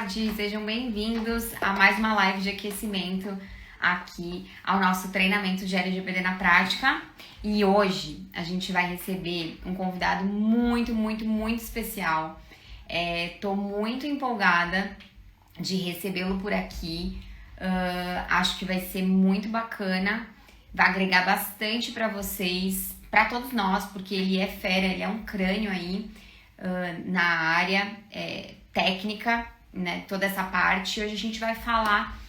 tarde, sejam bem-vindos a mais uma live de aquecimento aqui ao nosso treinamento de LGPD na prática. E hoje a gente vai receber um convidado muito especial. Tô muito empolgada de recebê-lo por aqui. Acho que vai ser muito bacana, vai agregar bastante para vocês, para todos nós, porque ele é fera, ele é um crânio aí na área técnica, né, toda essa parte. Hoje a gente vai falar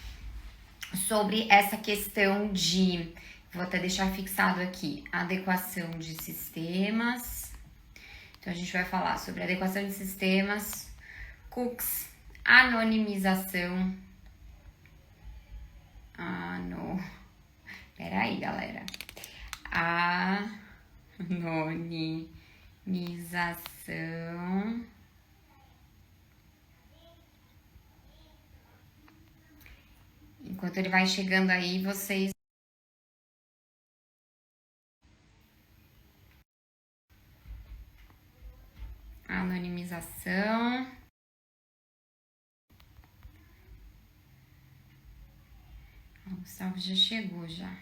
sobre essa questão de, vou até deixar fixado aqui, adequação de sistemas. Então a gente vai falar sobre adequação de sistemas, cookies, anonimização. Peraí, galera. Anonimização. Enquanto ele vai chegando aí, vocês... Anonimização. O Gustavo já chegou, já.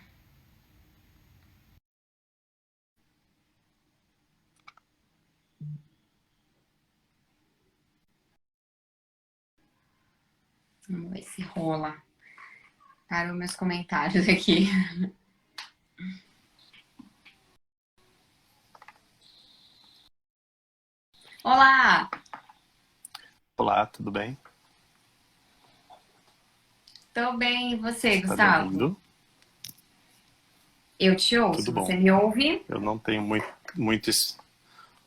Vamos ver se rola. Parou meus comentários aqui. Olá! Olá, tudo bem? Tô bem, e você, Tá me Gustavo? ouvindo? Eu te ouço, Tudo bom. você me ouve? Eu não tenho muito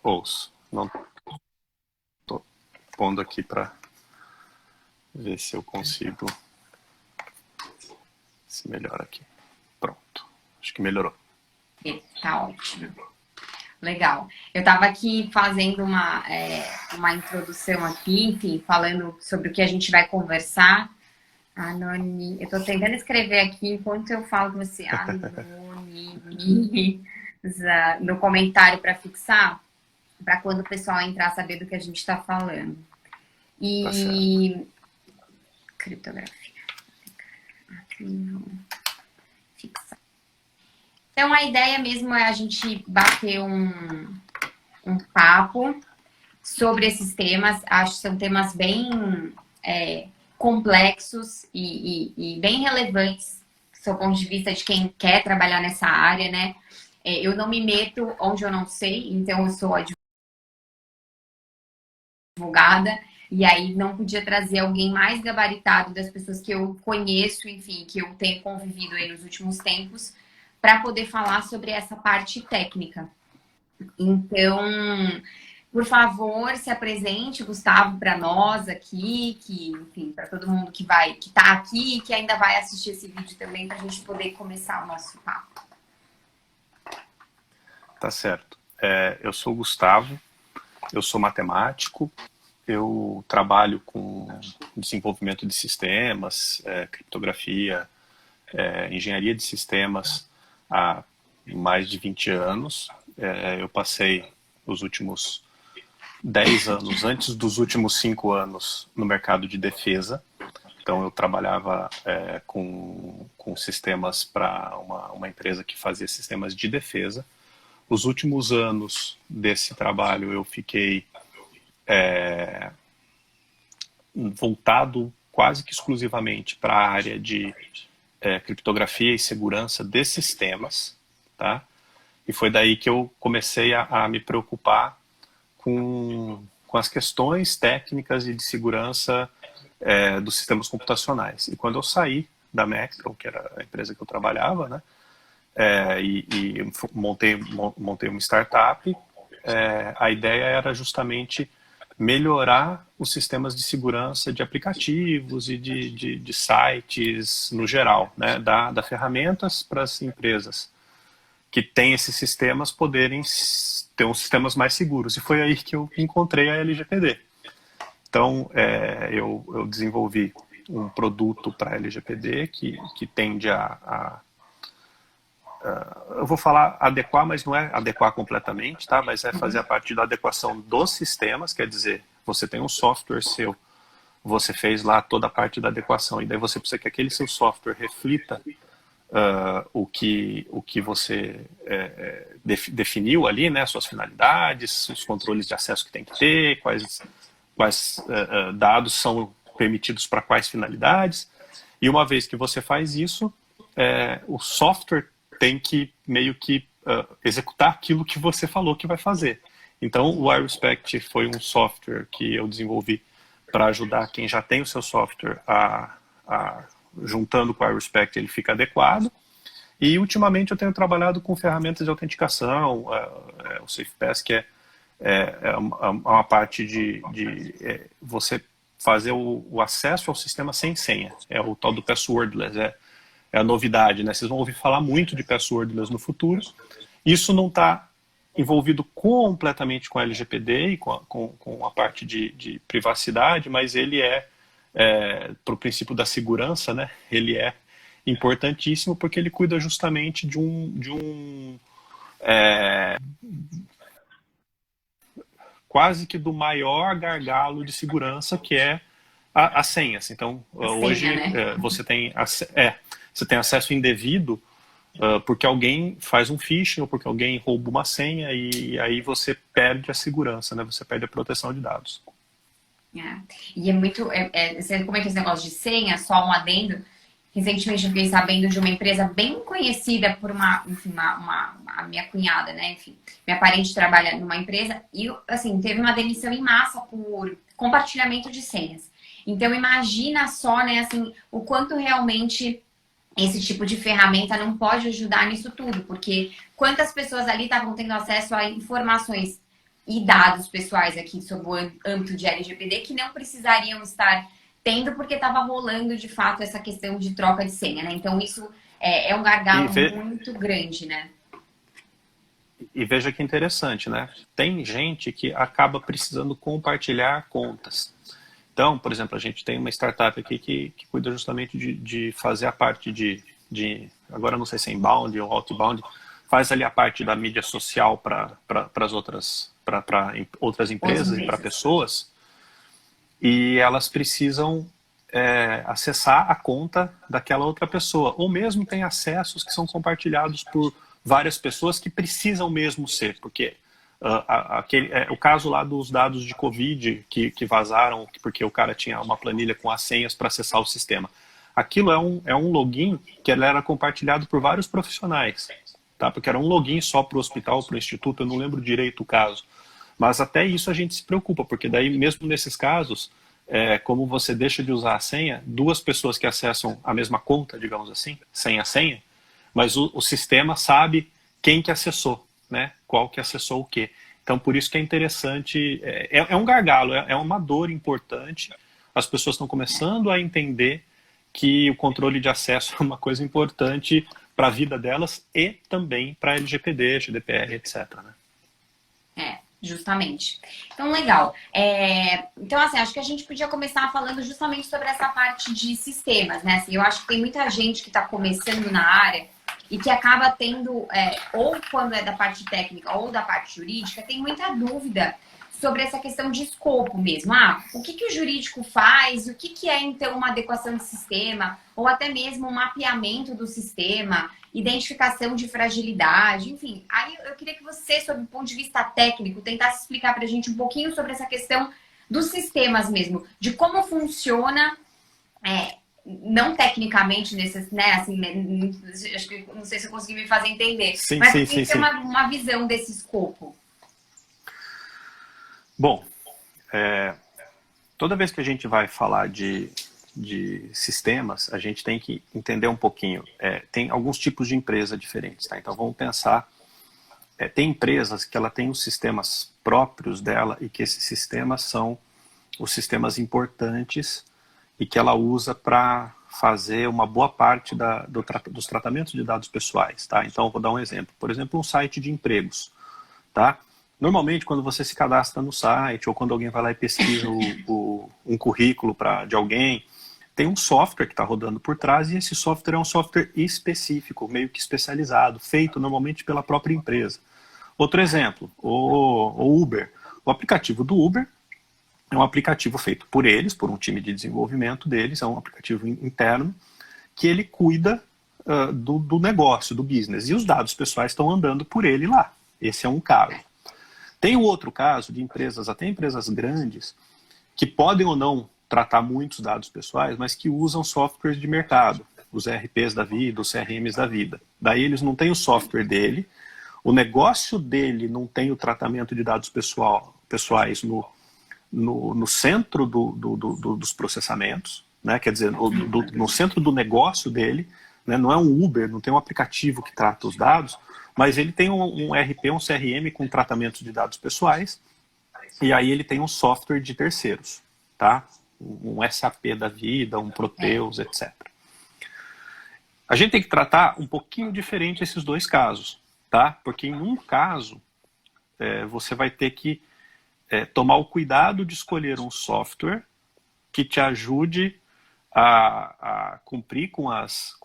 ouço. Não tô pondo aqui para ver se eu consigo. Se melhora aqui. Pronto. Acho que melhorou. Tá ótimo. Legal. Eu tava aqui fazendo uma introdução aqui, enfim, falando sobre o que a gente vai conversar. Eu tô tentando escrever aqui enquanto eu falo com você. No comentário para fixar, para quando o pessoal entrar saber do que a gente está falando. Tá certo. E criptografia. Fixar. Então a ideia mesmo é a gente bater um papo sobre esses temas. Acho que são temas bem complexos e bem relevantes do ponto de vista de quem quer trabalhar nessa área, né? Eu não me meto onde eu não sei, então eu sou advogada, e aí não podia trazer alguém mais gabaritado das pessoas que eu conheço, enfim, que eu tenho convivido aí nos últimos tempos, para poder falar sobre essa parte técnica. Então, por favor, se apresente, Gustavo, para nós aqui, enfim, para todo mundo que está aqui e que ainda vai assistir esse vídeo também, para a gente poder começar o nosso papo. Tá certo. Eu sou o Gustavo, eu sou matemático, eu trabalho com desenvolvimento de sistemas, criptografia, engenharia de sistemas há mais de 20 anos. Eu passei os últimos 10 anos, antes dos últimos 5 anos, no mercado de defesa. Então eu trabalhava com sistemas para uma empresa que fazia sistemas de defesa. Os últimos anos desse trabalho eu fiquei voltado quase que exclusivamente para a área de criptografia e segurança de sistemas, tá? E foi daí que eu comecei a me preocupar com as questões técnicas e de segurança dos sistemas computacionais. E quando eu saí da Maxwell, que era a empresa que eu trabalhava, né, e montei uma startup, a ideia era justamente melhorar os sistemas de segurança de aplicativos e de sites no geral, né, dar ferramentas para as empresas que têm esses sistemas poderem ter uns sistemas mais seguros. E foi aí que eu encontrei a LGPD. Então, eu desenvolvi um produto para a LGPD que tende eu vou falar adequar, mas não é adequar completamente, tá? Mas é fazer a parte da adequação dos sistemas, quer dizer, você tem um software seu você fez lá toda a parte da adequação, e daí você precisa que aquele seu software reflita o que você definiu ali, né, suas finalidades, os controles de acesso que tem que ter, quais dados são permitidos para quais finalidades, e uma vez que você faz isso, o software tem que meio que executar aquilo que você falou que vai fazer. Então, o iRespect foi um software que eu desenvolvi para ajudar quem já tem o seu software juntando com o iRespect, ele fica adequado. E, ultimamente, eu tenho trabalhado com ferramentas de autenticação, o SafePass, que é uma parte de você fazer o acesso ao sistema sem senha. É o tal do passwordless, é a novidade, né? Vocês vão ouvir falar muito de passwordless no futuro. Isso não está envolvido completamente com a LGPD e com a parte de privacidade, mas ele para o princípio da segurança, né? Ele é importantíssimo porque ele cuida justamente de um quase que do maior gargalo de segurança, que é as senhas. Então, hoje, né? você tem acesso indevido porque alguém faz um phishing ou porque alguém rouba uma senha, e aí você perde a segurança, né? Você perde a proteção de dados. E é muito... você comenta esse negócio de senha, só um adendo. Recentemente eu fiquei sabendo de uma empresa bem conhecida por a minha cunhada, né? Enfim, minha parente trabalha numa empresa e, assim, teve uma demissão em massa por compartilhamento de senhas. Então, imagina só, né, assim, o quanto realmente esse tipo de ferramenta não pode ajudar nisso tudo, porque quantas pessoas ali estavam tendo acesso a informações e dados pessoais aqui sobre o âmbito de LGPD que não precisariam estar tendo, porque estava rolando, de fato, essa questão de troca de senha, né? Então, isso é um gargalo muito grande, né? E veja que interessante, né? Tem gente que acaba precisando compartilhar contas. Então, por exemplo, a gente tem uma startup aqui que cuida justamente de fazer a parte agora não sei se é inbound ou outbound, faz ali a parte da mídia social para outras empresas e para pessoas, e elas precisam acessar a conta daquela outra pessoa, ou mesmo tem acessos que são compartilhados por várias pessoas que precisam mesmo ser, porque o caso lá dos dados de Covid que vazaram porque o cara tinha uma planilha com as senhas para acessar o sistema. Aquilo é um login que era compartilhado por vários profissionais, tá? Porque era um login só para o hospital, para o instituto, eu não lembro direito o caso. Mas até isso a gente se preocupa, porque daí mesmo nesses casos, como você deixa de usar a senha, duas pessoas que acessam a mesma conta, digamos assim, sem a senha, mas o sistema sabe quem que acessou, né? Qual que acessou o quê. Então, por isso que é interessante, é um gargalo, é uma dor importante. As pessoas estão começando a entender que o controle de acesso é uma coisa importante para a vida delas e também para a LGPD, GDPR, etc. Né? Justamente. Então, legal. Então, assim, acho que a gente podia começar falando justamente sobre essa parte de sistemas, né? Assim, eu acho que tem muita gente que está começando na área e que acaba tendo, ou quando é da parte técnica ou da parte jurídica, tem muita dúvida sobre essa questão de escopo mesmo. O que o jurídico faz? O que é, então, uma adequação de sistema? Ou até mesmo um mapeamento do sistema, identificação de fragilidade, enfim. Aí eu queria que você, sob o ponto de vista técnico, tentasse explicar para a gente um pouquinho sobre essa questão dos sistemas mesmo, de como funciona, não tecnicamente, né, assim, acho que não sei se eu consegui me fazer entender, mas tem uma visão desse escopo. Bom, toda vez que a gente vai falar de sistemas, a gente tem que entender um pouquinho. Tem alguns tipos de empresa diferentes, tá? Então vamos pensar, tem empresas que ela tem os sistemas próprios dela e que esses sistemas são os sistemas importantes e que ela usa para fazer uma boa parte dos tratamentos de dados pessoais, tá? Então vou dar um exemplo. Por exemplo, um site de empregos, tá? Normalmente, quando você se cadastra no site ou quando alguém vai lá e pesquisa um currículo de alguém, tem um software que está rodando por trás e esse software é um software específico, meio que especializado, feito normalmente pela própria empresa. Outro exemplo, o Uber. O aplicativo do Uber É um aplicativo feito por eles, por um time de desenvolvimento deles, é um aplicativo interno, que ele cuida do negócio, do business, e os dados pessoais estão andando por ele lá. Esse é um caso. Tem o outro caso de empresas, até empresas grandes, que podem ou não tratar muitos dados pessoais, mas que usam softwares de mercado, os ERPs da vida, os CRMs da vida. Daí eles não têm o software dele, o negócio dele não tem o tratamento de dados pessoais no centro dos processamentos, né? Quer dizer, no centro do negócio dele, né? Não é um Uber, não tem um aplicativo que trata os dados, mas ele tem um ERP, um CRM com tratamento de dados pessoais, e aí ele tem um software de terceiros, tá? Um SAP da vida, um Proteus, etc. A gente tem que tratar um pouquinho diferente esses dois casos, tá? Porque em um caso, você vai ter que tomar o cuidado de escolher um software que te ajude a cumprir com as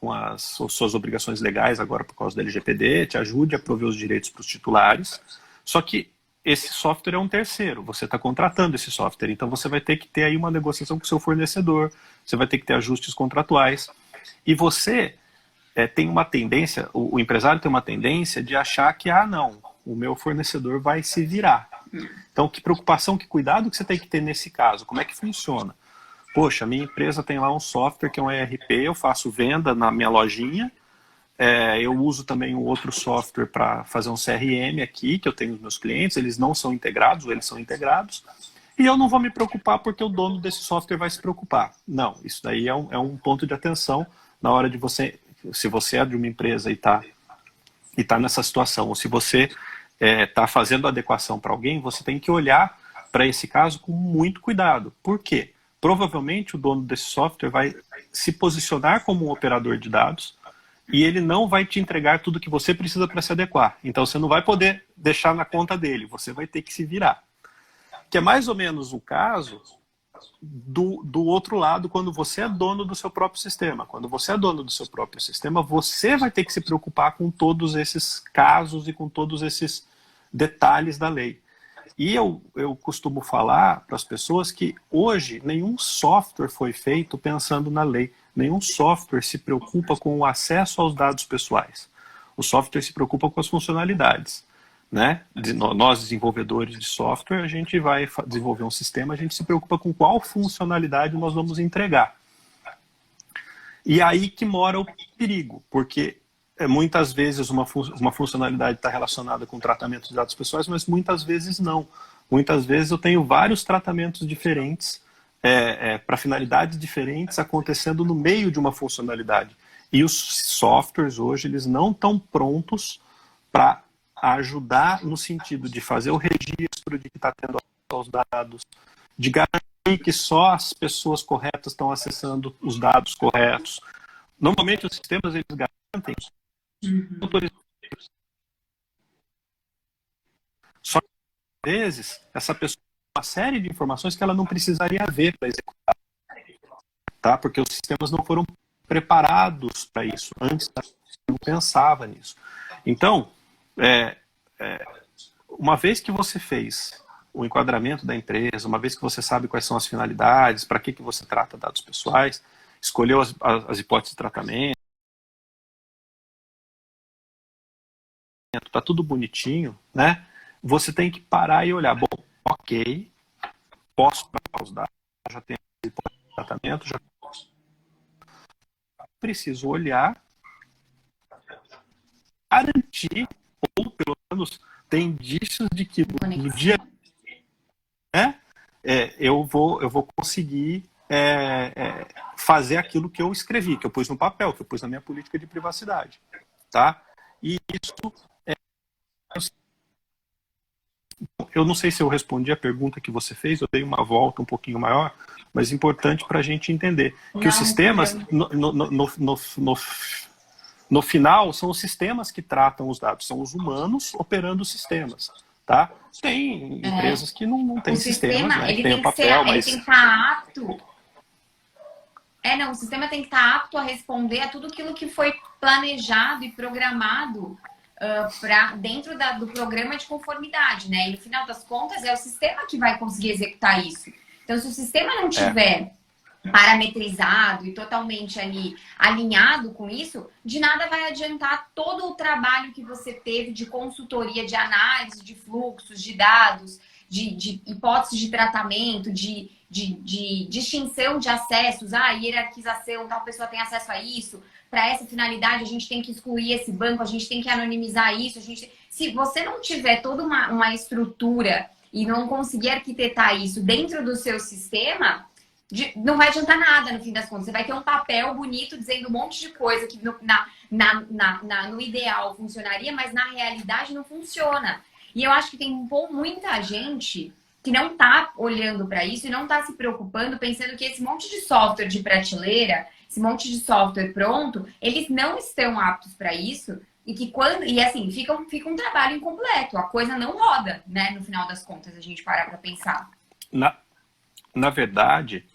suas obrigações legais agora por causa da LGPD, te ajude a prover os direitos para os titulares, só que esse software é um terceiro, você está contratando esse software, então você vai ter que ter aí uma negociação com o seu fornecedor, você vai ter que ter ajustes contratuais, e você tem uma tendência, o empresário tem uma tendência de achar que, não, o meu fornecedor vai se virar. Então, que preocupação, que cuidado que você tem que ter nesse caso, como é que funciona? Poxa, minha empresa tem lá um software que é um ERP, eu faço venda na minha lojinha, eu uso também um outro software para fazer um CRM aqui, que eu tenho os meus clientes, eles não são integrados, ou eles são integrados, e eu não vou me preocupar porque o dono desse software vai se preocupar. Não, isso daí é um ponto de atenção na hora de você, se você é de uma empresa e tá nessa situação, ou se você está fazendo adequação para alguém, você tem que olhar para esse caso com muito cuidado. Por quê? Provavelmente o dono desse software vai se posicionar como um operador de dados e ele não vai te entregar tudo que você precisa para se adequar. Então você não vai poder deixar na conta dele, você vai ter que se virar. Que é mais ou menos o caso do outro lado, quando você é dono do seu próprio sistema. Quando você é dono do seu próprio sistema, você vai ter que se preocupar com todos esses casos e com todos esses detalhes da lei. E eu costumo falar para as pessoas que hoje nenhum software foi feito pensando na lei. Nenhum software se preocupa com o acesso aos dados pessoais. O software se preocupa com as funcionalidades. Né? Nós, desenvolvedores de software, a gente vai desenvolver um sistema, a gente se preocupa com qual funcionalidade nós vamos entregar. E aí que mora o perigo, porque muitas vezes uma funcionalidade está relacionada com o tratamento de dados pessoais, mas muitas vezes não. Muitas vezes eu tenho vários tratamentos diferentes, para finalidades diferentes, acontecendo no meio de uma funcionalidade. E os softwares hoje, eles não estão prontos para ajudar no sentido de fazer o registro de que está tendo acesso aos dados, de garantir que só as pessoas corretas estão acessando os dados corretos. Normalmente os sistemas eles garantem só que às vezes essa pessoa tem uma série de informações que ela não precisaria ver para executar, tá? Porque os sistemas não foram preparados para isso. Antes não pensava nisso. Então, uma vez que você fez o enquadramento da empresa, uma vez que você sabe quais são as finalidades, para que você trata dados pessoais, escolheu as hipóteses de tratamento, está tudo bonitinho, né? Você tem que parar e olhar, bom, ok, posso tratar os dados, já tenho a hipótese de tratamento, já preciso olhar, garantir, ou pelo menos ter indícios de que no dia eu vou conseguir fazer aquilo que eu escrevi, que eu pus no papel, que eu pus na minha política de privacidade, tá? E isso eu não sei se eu respondi a pergunta que você fez, eu dei uma volta um pouquinho maior, mas importante para a gente entender que os sistemas, no final, são os sistemas que tratam os dados, são os humanos operando os sistemas, tá? Tem empresas que não têm sistemas, né? Ele tem tem o papel, mas... Ele tem que estar apto. O sistema tem que estar apto a responder a tudo aquilo que foi planejado e programado dentro do programa de conformidade, né? E no final das contas é o sistema que vai conseguir executar isso. Então, se o sistema não tiver parametrizado e totalmente ali alinhado com isso, de nada vai adiantar todo o trabalho que você teve de consultoria, de análise de fluxos, de dados, de hipóteses de tratamento, de distinção de acessos, hierarquização, tal pessoa tem acesso a isso, para essa finalidade a gente tem que excluir esse banco, a gente tem que anonimizar isso, se você não tiver toda uma estrutura e não conseguir arquitetar isso dentro do seu sistema, não vai adiantar nada no fim das contas. Você vai ter um papel bonito dizendo um monte de coisa que no ideal funcionaria, mas na realidade não funciona. E eu acho que tem muita gente que não está olhando para isso e não está se preocupando, pensando que esse monte de software de prateleira, esse monte de software pronto, eles não estão aptos para isso e que assim, fica um trabalho incompleto. A coisa não roda, né? No final das contas, a gente para pensar. Na verdade,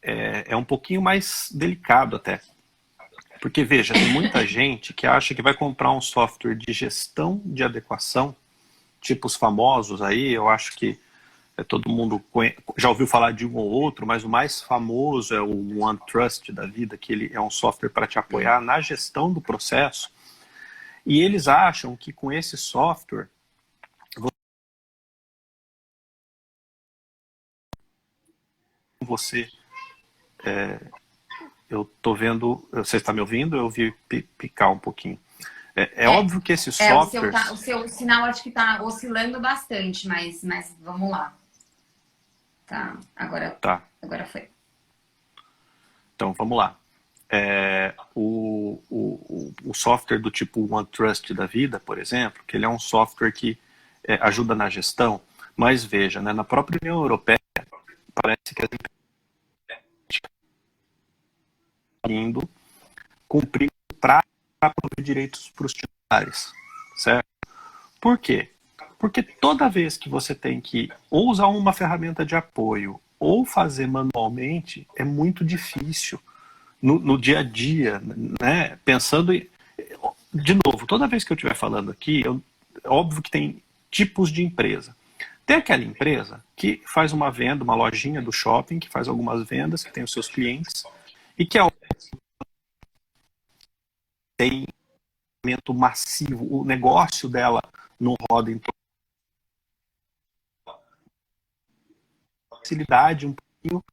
é um pouquinho mais delicado até. Porque, veja, tem muita gente que acha que vai comprar um software de gestão de adequação, tipo os famosos aí, eu acho que todo mundo já ouviu falar de um ou outro, mas o mais famoso é o OneTrust da vida, que ele é um software para te apoiar na gestão do processo. E eles acham que com esse software você... eu tô vendo... Você está me ouvindo? Eu ouvi picar um pouquinho. Óbvio que esse software... O seu sinal acho que está oscilando bastante, mas vamos lá. Tá, agora foi. Então, vamos lá. O software do tipo OneTrust da vida, por exemplo, que ele é um software que ajuda na gestão, mas veja, né, na própria União Europeia, parece que as empresas estão cumprir para prover direitos para os titulares, certo? Por quê? Porque toda vez que você tem que ou usar uma ferramenta de apoio ou fazer manualmente, é muito difícil no dia a dia, né? Pensando em... De novo, toda vez que eu estiver falando aqui, é óbvio que tem tipos de empresa. Tem aquela empresa que faz uma venda, uma lojinha do shopping, que faz algumas vendas, que tem os seus clientes, e que tem um movimento massivo, o negócio dela não roda em facilidade um pouquinho.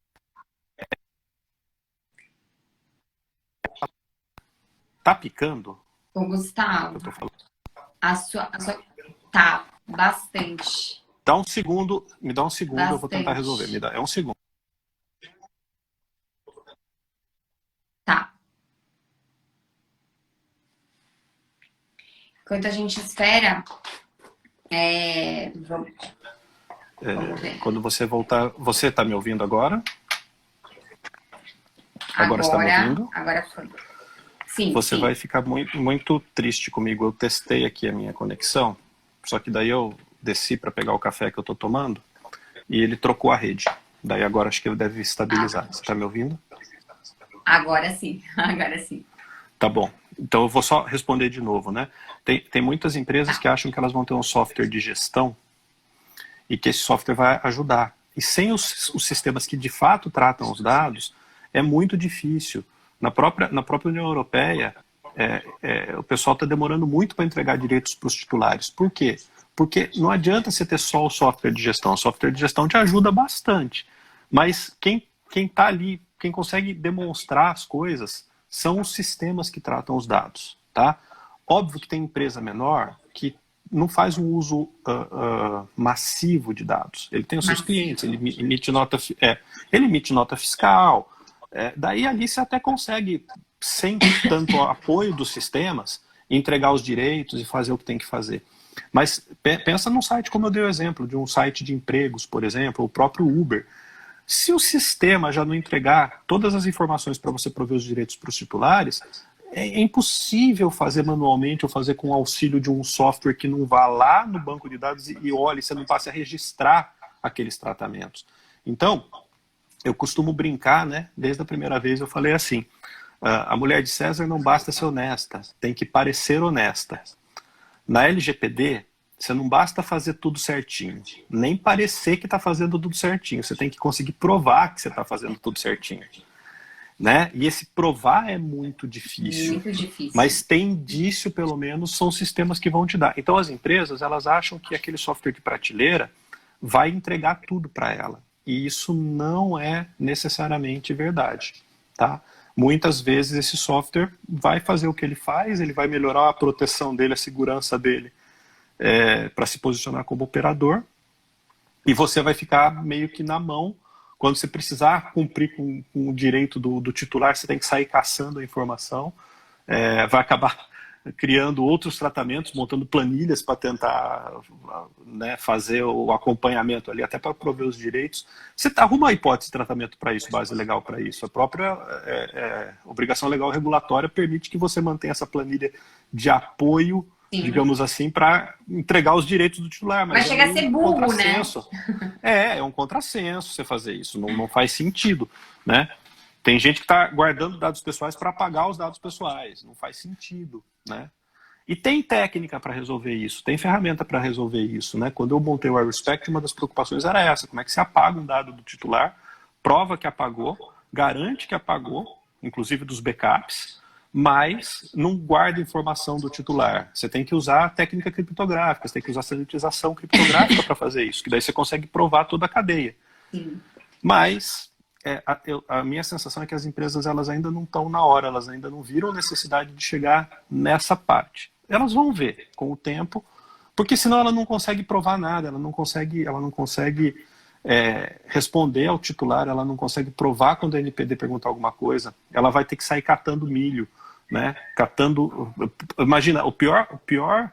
Tá picando? Ô, Gustavo, Eu tô falando. a sua... Tá, bastante. Dá um segundo, me dá um segundo, Bastante. Eu vou tentar resolver. É um segundo. Tá. Enquanto a gente espera, vamos ver. Quando você voltar, você está me ouvindo agora? Agora está me ouvindo? Agora foi. Sim, Você sim. vai ficar muito, muito triste comigo. Eu testei aqui a minha conexão, só que daí eu desci para pegar o café que eu estou tomando e ele trocou a rede. Daí agora acho que ele deve estabilizar. Você está me ouvindo? Agora sim, agora sim. Tá bom. Então eu vou só responder de novo, né? Tem muitas empresas que acham que elas vão ter um software de gestão e que esse software vai ajudar. E sem os sistemas que de fato tratam os dados, é muito difícil. Na própria União Europeia, o pessoal está demorando muito para entregar direitos para os titulares. Por quê? Porque não adianta você ter só o software de gestão. O software de gestão te ajuda bastante. Mas quem está ali, quem consegue demonstrar as coisas, são os sistemas que tratam os dados. Tá? Óbvio que tem empresa menor que não faz um uso massivo de dados. Ele tem os seus clientes, ele emite nota fiscal. Daí ali você até consegue, sem tanto apoio dos sistemas, entregar os direitos e fazer o que tem que fazer. Mas pensa num site como eu dei o exemplo, de um site de empregos, por exemplo, o próprio Uber. Se o sistema já não entregar todas as informações para você prover os direitos para os titulares, é impossível fazer manualmente ou fazer com o auxílio de um software que não vá lá no banco de dados e olhe, você não passe a registrar aqueles tratamentos. Então, eu costumo brincar, né? Desde a primeira vez eu falei assim, a mulher de César não basta ser honesta, tem que parecer honesta. Na LGPD, Você não basta fazer tudo certinho, nem parecer que está fazendo tudo certinho. Você tem que conseguir provar que você está fazendo tudo certinho, né? E esse provar é muito difícil. Muito difícil. Mas tem indício, pelo menos, são sistemas que vão te dar. Então as empresas, elas acham que aquele software de prateleira vai entregar tudo para ela. E isso não é necessariamente verdade, tá? Muitas vezes esse software vai fazer o que ele faz, ele vai melhorar a proteção dele, a segurança dele, para se posicionar como operador, e você vai ficar meio que na mão. Quando você precisar cumprir com o direito do titular, você tem que sair caçando a informação, vai acabar criando outros tratamentos, montando planilhas para tentar, né, fazer o acompanhamento ali, até para prover os direitos. Você arruma a hipótese de tratamento para isso, base legal para isso. A própria obrigação legal regulatória permite que você mantenha essa planilha de apoio, sim, digamos assim, para entregar os direitos do titular. Mas chega a ser burro, né? É um contrassenso você fazer isso, não faz sentido, né? Tem gente que está guardando dados pessoais para apagar os dados pessoais. Não faz sentido, né? E tem técnica para resolver isso, tem ferramenta para resolver isso, né? Quando eu montei o iRespect, uma das preocupações era essa: como é que se apaga um dado do titular, prova que apagou, garante que apagou, inclusive dos backups, mas não guarda informação do titular. Você tem que usar técnica criptográfica, você tem que usar sanitização criptográfica para fazer isso, que daí você consegue provar toda a cadeia. Sim. Mas a minha sensação é que as empresas, elas ainda não estão na hora, elas ainda não viram necessidade de chegar nessa parte. Elas vão ver com o tempo, porque senão ela não consegue provar nada, ela não consegue responder ao titular, ela não consegue provar quando a NPD perguntar alguma coisa, ela vai ter que sair catando milho, né? Imagina, o pior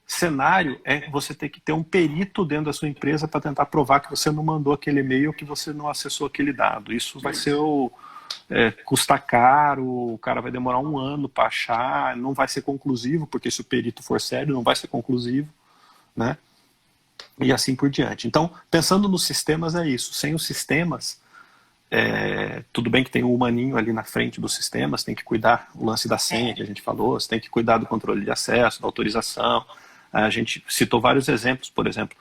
cenário é você ter que ter um perito dentro da sua empresa para tentar provar que você não mandou aquele e-mail, que você não acessou aquele dado. Isso vai ser custa caro, o cara vai demorar 1 ano para achar, não vai ser conclusivo, porque se o perito for sério, não vai ser conclusivo, né? E assim por diante. Então, pensando nos sistemas, é isso. Sem os sistemas, tudo bem que tem um humaninho ali na frente dos sistemas, tem que cuidar o lance da senha que a gente falou, você tem que cuidar do controle de acesso, da autorização. A gente citou vários exemplos, por exemplo,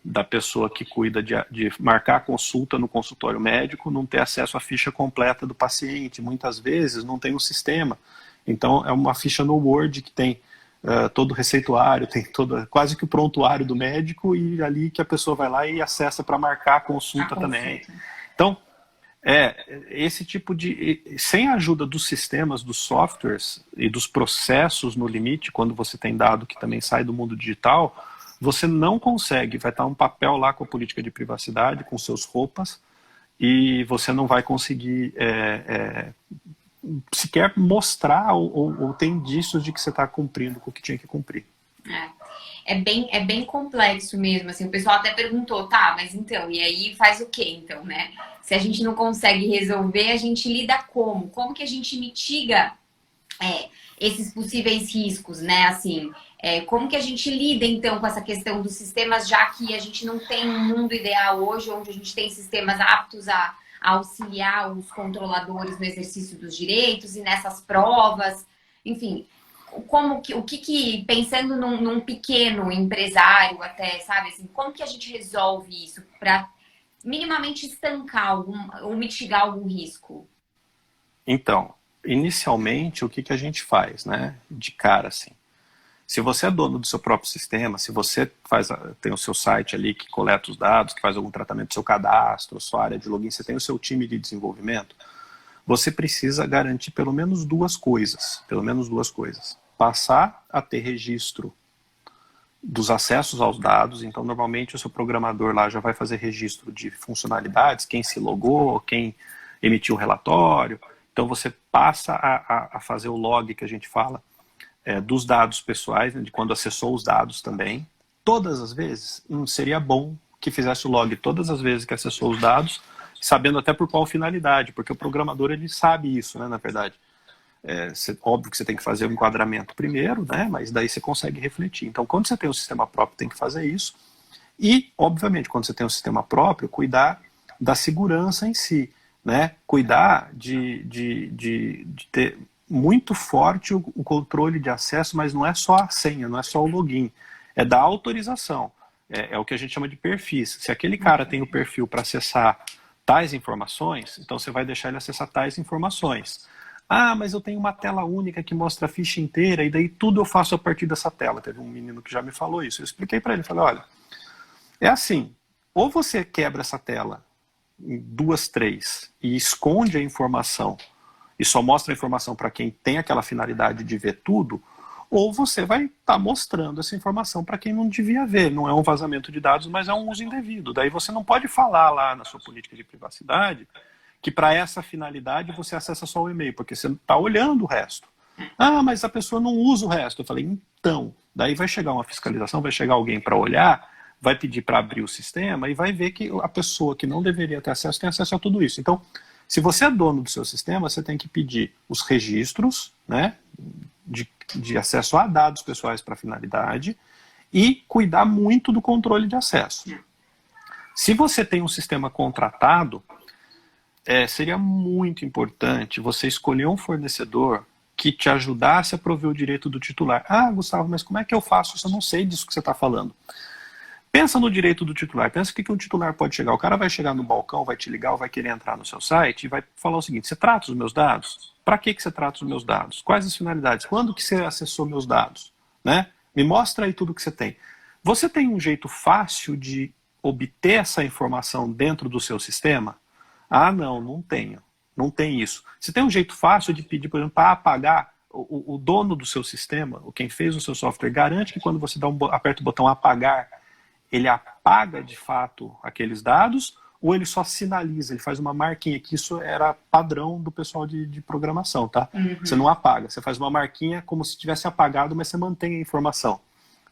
da pessoa que cuida de marcar a consulta no consultório médico, não ter acesso à ficha completa do paciente. Muitas vezes não tem um sistema. Então, é uma ficha no Word que tem todo o receituário, tem quase que o prontuário do médico, e ali que a pessoa vai lá e acessa para marcar a consulta também. Então, esse tipo sem a ajuda dos sistemas, dos softwares e dos processos no limite, quando você tem dado que também sai do mundo digital, você não consegue, vai estar um papel lá com a política de privacidade, com seus roupas, e você não vai conseguir sequer mostrar ou ter indícios de que você está cumprindo com o que tinha que cumprir. É bem complexo mesmo, assim, o pessoal até perguntou, tá, mas então, e aí faz o quê, então, né? Se a gente não consegue resolver, a gente lida como? Como que a gente mitiga esses possíveis riscos, né, assim, como que a gente lida, então, com essa questão dos sistemas, já que a gente não tem um mundo ideal hoje, onde a gente tem sistemas aptos a auxiliar os controladores no exercício dos direitos e nessas provas, enfim... pensando num pequeno empresário até, sabe, assim, como que a gente resolve isso para minimamente estancar ou mitigar algum risco? Então, inicialmente, o que a gente faz, né, de cara, assim, se você é dono do seu próprio sistema, se você tem o seu site ali que coleta os dados, que faz algum tratamento do seu cadastro, sua área de login, você tem o seu time de desenvolvimento, você precisa garantir pelo menos duas coisas, passar a ter registro dos acessos aos dados. Então, normalmente, o seu programador lá já vai fazer registro de funcionalidades, quem se logou, quem emitiu o relatório. Então, você passa a fazer o log, que a gente fala, dos dados pessoais, né, de quando acessou os dados também. Todas as vezes, seria bom que fizesse o log todas as vezes que acessou os dados, sabendo até por qual finalidade, porque o programador, ele sabe isso, né, na verdade. Óbvio que você tem que fazer o enquadramento primeiro, né? Mas daí você consegue refletir. Então, quando você tem um sistema próprio, tem que fazer isso. E, obviamente, quando você tem um sistema próprio, cuidar da segurança em si, né? Cuidar de ter muito forte o controle de acesso, mas não é só a senha, não é só o login. é da autorização. É o que a gente chama de perfis. Se aquele cara tem o perfil para acessar tais informações, então você vai deixar ele acessar tais informações. Ah, mas eu tenho uma tela única que mostra a ficha inteira e daí tudo eu faço a partir dessa tela. Teve um menino que já me falou isso. Eu expliquei para ele, falei, olha, é assim, ou você quebra essa tela em 2, 3 e esconde a informação e só mostra a informação para quem tem aquela finalidade de ver tudo, ou você vai estar mostrando essa informação para quem não devia ver. Não é um vazamento de dados, mas é um uso indevido. Daí você não pode falar lá na sua política de privacidade que para essa finalidade você acessa só o e-mail, porque você está olhando o resto. Ah, mas a pessoa não usa o resto. Eu falei, então, daí vai chegar uma fiscalização, vai chegar alguém para olhar, vai pedir para abrir o sistema e vai ver que a pessoa que não deveria ter acesso tem acesso a tudo isso. Então, se você é dono do seu sistema, você tem que pedir os registros, né, de acesso a dados pessoais para finalidade e cuidar muito do controle de acesso. Se você tem um sistema contratado, seria muito importante você escolher um fornecedor que te ajudasse a prover o direito do titular. Ah, Gustavo, mas como é que eu faço isso? Eu não sei disso que você está falando. Pensa no direito do titular. Pensa o que um titular pode chegar. O cara vai chegar no balcão, vai te ligar, ou vai querer entrar no seu site e vai falar o seguinte, você trata os meus dados? Para que você trata os meus dados? Quais as finalidades? Quando que você acessou meus dados? Né? Me mostra aí tudo que você tem. Você tem um jeito fácil de obter essa informação dentro do seu sistema? Ah, não tenho. Não tem isso. Você tem um jeito fácil de pedir, por exemplo, para apagar o dono do seu sistema, ou quem fez o seu software, garante que quando você aperta o botão apagar, ele apaga de fato aqueles dados, ou ele só sinaliza, ele faz uma marquinha, que isso era padrão do pessoal de programação, tá? Uhum. Você não apaga, você faz uma marquinha como se tivesse apagado, mas você mantém a informação.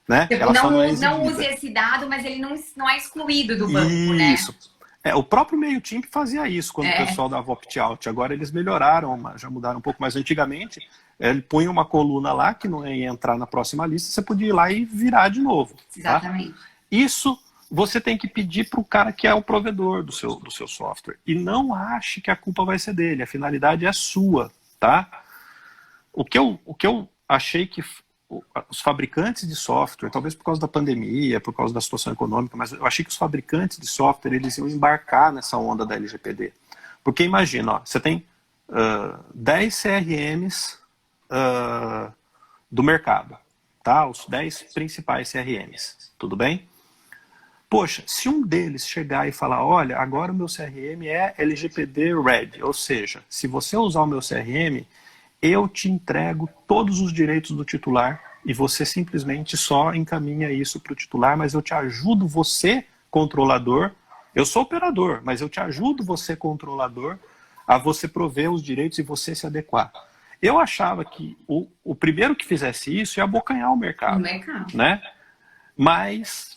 Né? Ela não use esse dado, mas ele não é excluído do banco, né? Isso. O próprio MailChimp fazia isso quando o pessoal dava opt-out. Agora eles melhoraram, já mudaram um pouco, mas antigamente ele punha uma coluna lá que não ia entrar na próxima lista, você podia ir lá e virar de novo. Exatamente. Tá? Isso você tem que pedir para o cara que é o provedor do seu software. E não ache que a culpa vai ser dele, a finalidade é sua. Tá? O que eu achei que os fabricantes de software, talvez por causa da pandemia, por causa da situação econômica, mas eu achei que os fabricantes de software eles iam embarcar nessa onda da LGPD. Porque imagina, você tem 10 CRMs do mercado, tá? Os 10 principais CRMs, tudo bem? Poxa, se um deles chegar e falar, olha, agora o meu CRM é LGPD Ready, ou seja, se você usar o meu CRM, eu te entrego todos os direitos do titular e você simplesmente só encaminha isso para o titular, mas eu te ajudo você, controlador, eu sou operador, mas eu te ajudo você, controlador, a você prover os direitos e você se adequar. Eu achava que o primeiro que fizesse isso ia abocanhar o mercado. Né? Mas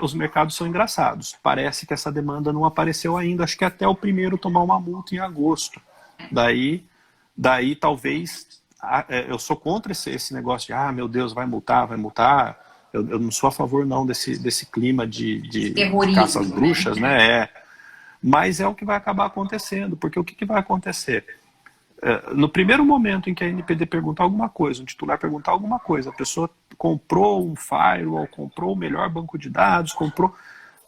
os mercados são engraçados. Parece que essa demanda não apareceu ainda, acho que até o primeiro tomar uma multa em agosto. Daí talvez, eu sou contra esse negócio de, meu Deus, vai multar. Eu não sou a favor não desse clima de caça às bruxas, né? Mas é o que vai acabar acontecendo, porque o que vai acontecer? No primeiro momento em que a NPD perguntar alguma coisa, um titular perguntar alguma coisa, a pessoa comprou um firewall, comprou o melhor banco de dados, comprou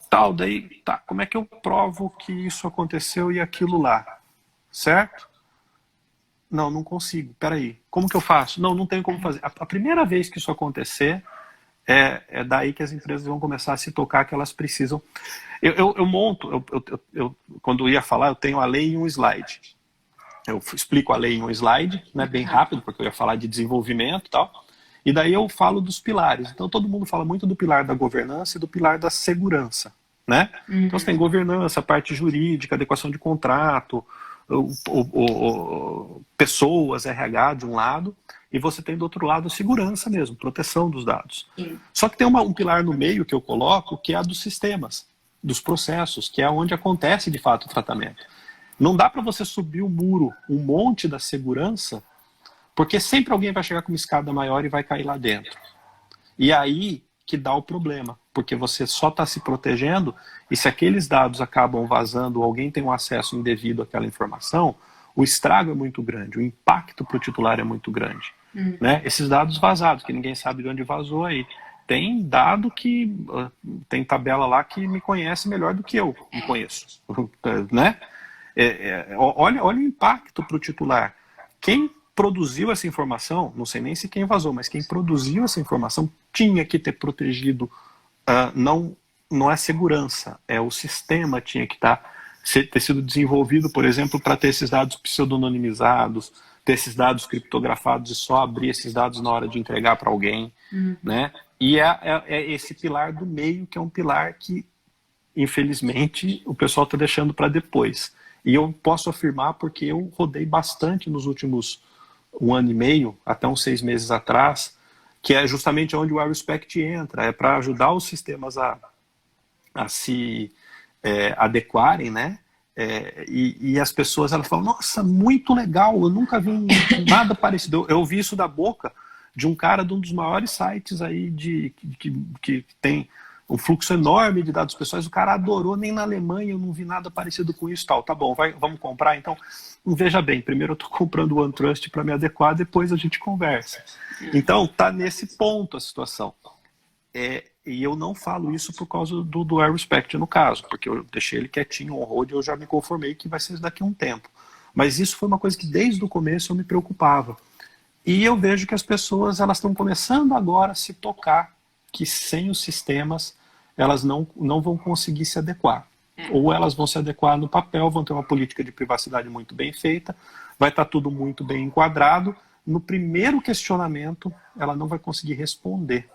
tal, daí, tá, como é que eu provo que isso aconteceu e aquilo lá? Certo? Não consigo. Peraí, como que eu faço? Não tenho como fazer. A primeira vez que isso acontecer, é daí que as empresas vão começar a se tocar que elas precisam. Eu monto, quando eu ia falar, eu tenho a lei em um slide. Eu explico a lei em um slide, né, bem rápido, porque eu ia falar de desenvolvimento e tal. E daí eu falo dos pilares. Então todo mundo fala muito do pilar da governança e do pilar da segurança. Né? Então você tem governança, parte jurídica, adequação de contrato, pessoas, RH de um lado, e você tem do outro lado segurança mesmo, proteção dos dados. Sim. Só que tem um pilar no meio que eu coloco, que é a dos sistemas, dos processos, que é onde acontece de fato o tratamento. Não dá para você subir o muro, um monte da segurança, porque sempre alguém vai chegar com uma escada maior e vai cair lá dentro. E aí que dá o problema, porque você só está se protegendo e se aqueles dados acabam vazando ou alguém tem um acesso indevido àquela informação, o estrago é muito grande, o impacto para o titular é muito grande. né? Esses dados vazados, que ninguém sabe de onde vazou aí. Tem dado que, tem tabela lá que me conhece melhor do que eu me conheço, né? Olha o impacto para o titular. Quem produziu essa informação, não sei nem se quem vazou, mas quem produziu essa informação tinha que ter protegido, não é segurança, é o sistema tinha que ter sido desenvolvido, por exemplo, para ter esses dados pseudonimizados, ter esses dados criptografados e só abrir esses dados na hora de entregar para alguém, né? E é esse pilar do meio que é um pilar que, infelizmente, o pessoal está deixando para depois. E eu posso afirmar porque eu rodei bastante nos últimos 1 ano e meio, até uns 6 meses atrás, que é justamente onde o iRespect entra, é para ajudar os sistemas a se adequarem, né? E as pessoas elas falam, nossa, muito legal, eu nunca vi nada parecido. Eu ouvi isso da boca de um cara de um dos maiores sites aí que tem um fluxo enorme de dados pessoais, o cara adorou, nem na Alemanha eu não vi nada parecido com isso, tal. Tá bom, vamos comprar então? Veja bem, primeiro eu estou comprando o OneTrust para me adequar, depois a gente conversa. Então, tá nesse ponto a situação. E eu não falo isso por causa do iRespect no caso, porque eu deixei ele quietinho, on-hold, e eu já me conformei que vai ser daqui a um tempo. Mas isso foi uma coisa que desde o começo eu me preocupava. E eu vejo que as pessoas elas estão começando agora a se tocar que sem os sistemas elas não vão conseguir se adequar. Ou elas vão se adequar no papel, vão ter uma política de privacidade muito bem feita, vai estar tudo muito bem enquadrado. No primeiro questionamento, ela não vai conseguir responder.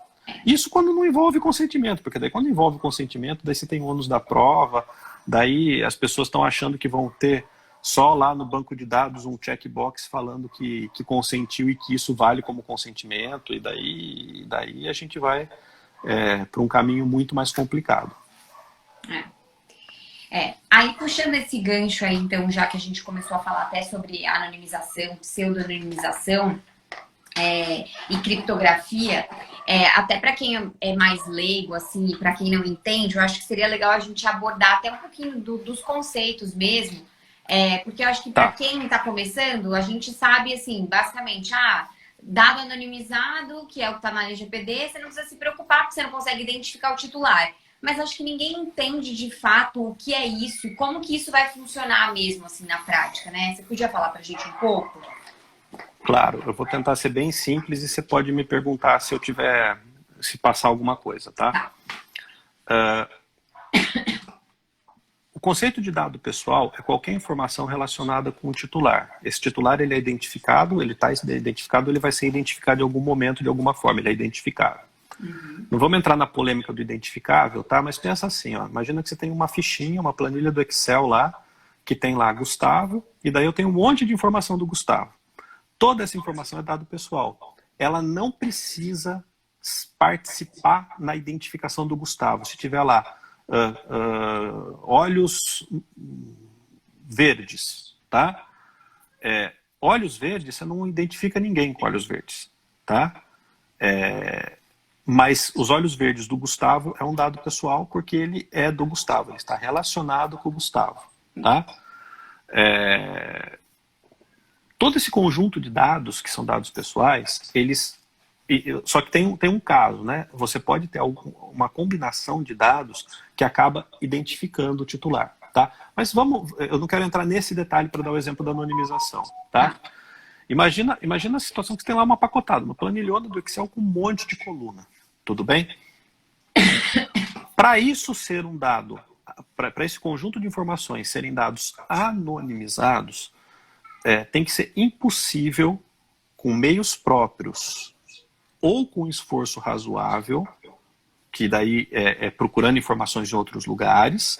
Isso quando não envolve consentimento, porque daí quando envolve consentimento, daí você tem ônus da prova, daí as pessoas estão achando que vão ter só lá no banco de dados um checkbox falando que consentiu e que isso vale como consentimento, e daí a gente vai para um caminho muito mais complicado. Aí puxando esse gancho aí, então, já que a gente começou a falar até sobre anonimização, pseudonimização e criptografia, até para quem é mais leigo, assim, para quem não entende, eu acho que seria legal a gente abordar até um pouquinho dos conceitos mesmo, porque eu acho que para quem está começando, a gente sabe, assim, basicamente, dado anonimizado, que é o que está na LGPD, você não precisa se preocupar porque você não consegue identificar o titular. Mas acho que ninguém entende de fato o que é isso e como que isso vai funcionar mesmo, assim, na prática, né? Você podia falar pra gente um pouco? Claro, eu vou tentar ser bem simples e você pode me perguntar se passar alguma coisa, tá? O conceito de dado pessoal é qualquer informação relacionada com o titular. Esse titular ele é identificado, ele está identificado, ele vai ser identificado em algum momento, de alguma forma, ele é identificado. Não vamos entrar na polêmica do identificável, tá? Mas pensa assim, ó, imagina que você tem uma fichinha, uma planilha do Excel lá, que tem lá Gustavo, e daí eu tenho um monte de informação do Gustavo. Toda essa informação é dado pessoal. Ela não precisa participar na identificação do Gustavo. Se tiver lá olhos verdes, tá? Olhos verdes, você não identifica ninguém com olhos verdes, tá? Mas os olhos verdes do Gustavo é um dado pessoal porque ele é do Gustavo, ele está relacionado com o Gustavo, tá? Todo esse conjunto de dados, que são dados pessoais, só que tem um caso, né? Você pode ter uma combinação de dados que acaba identificando o titular, tá? Mas eu não quero entrar nesse detalhe para dar o exemplo da anonimização, tá? Imagina a situação que você tem lá uma pacotada, uma planilhona do Excel com um monte de coluna, tudo bem? Para isso ser um dado, para esse conjunto de informações serem dados anonimizados, tem que ser impossível, com meios próprios ou com esforço razoável, que daí procurando informações em outros lugares,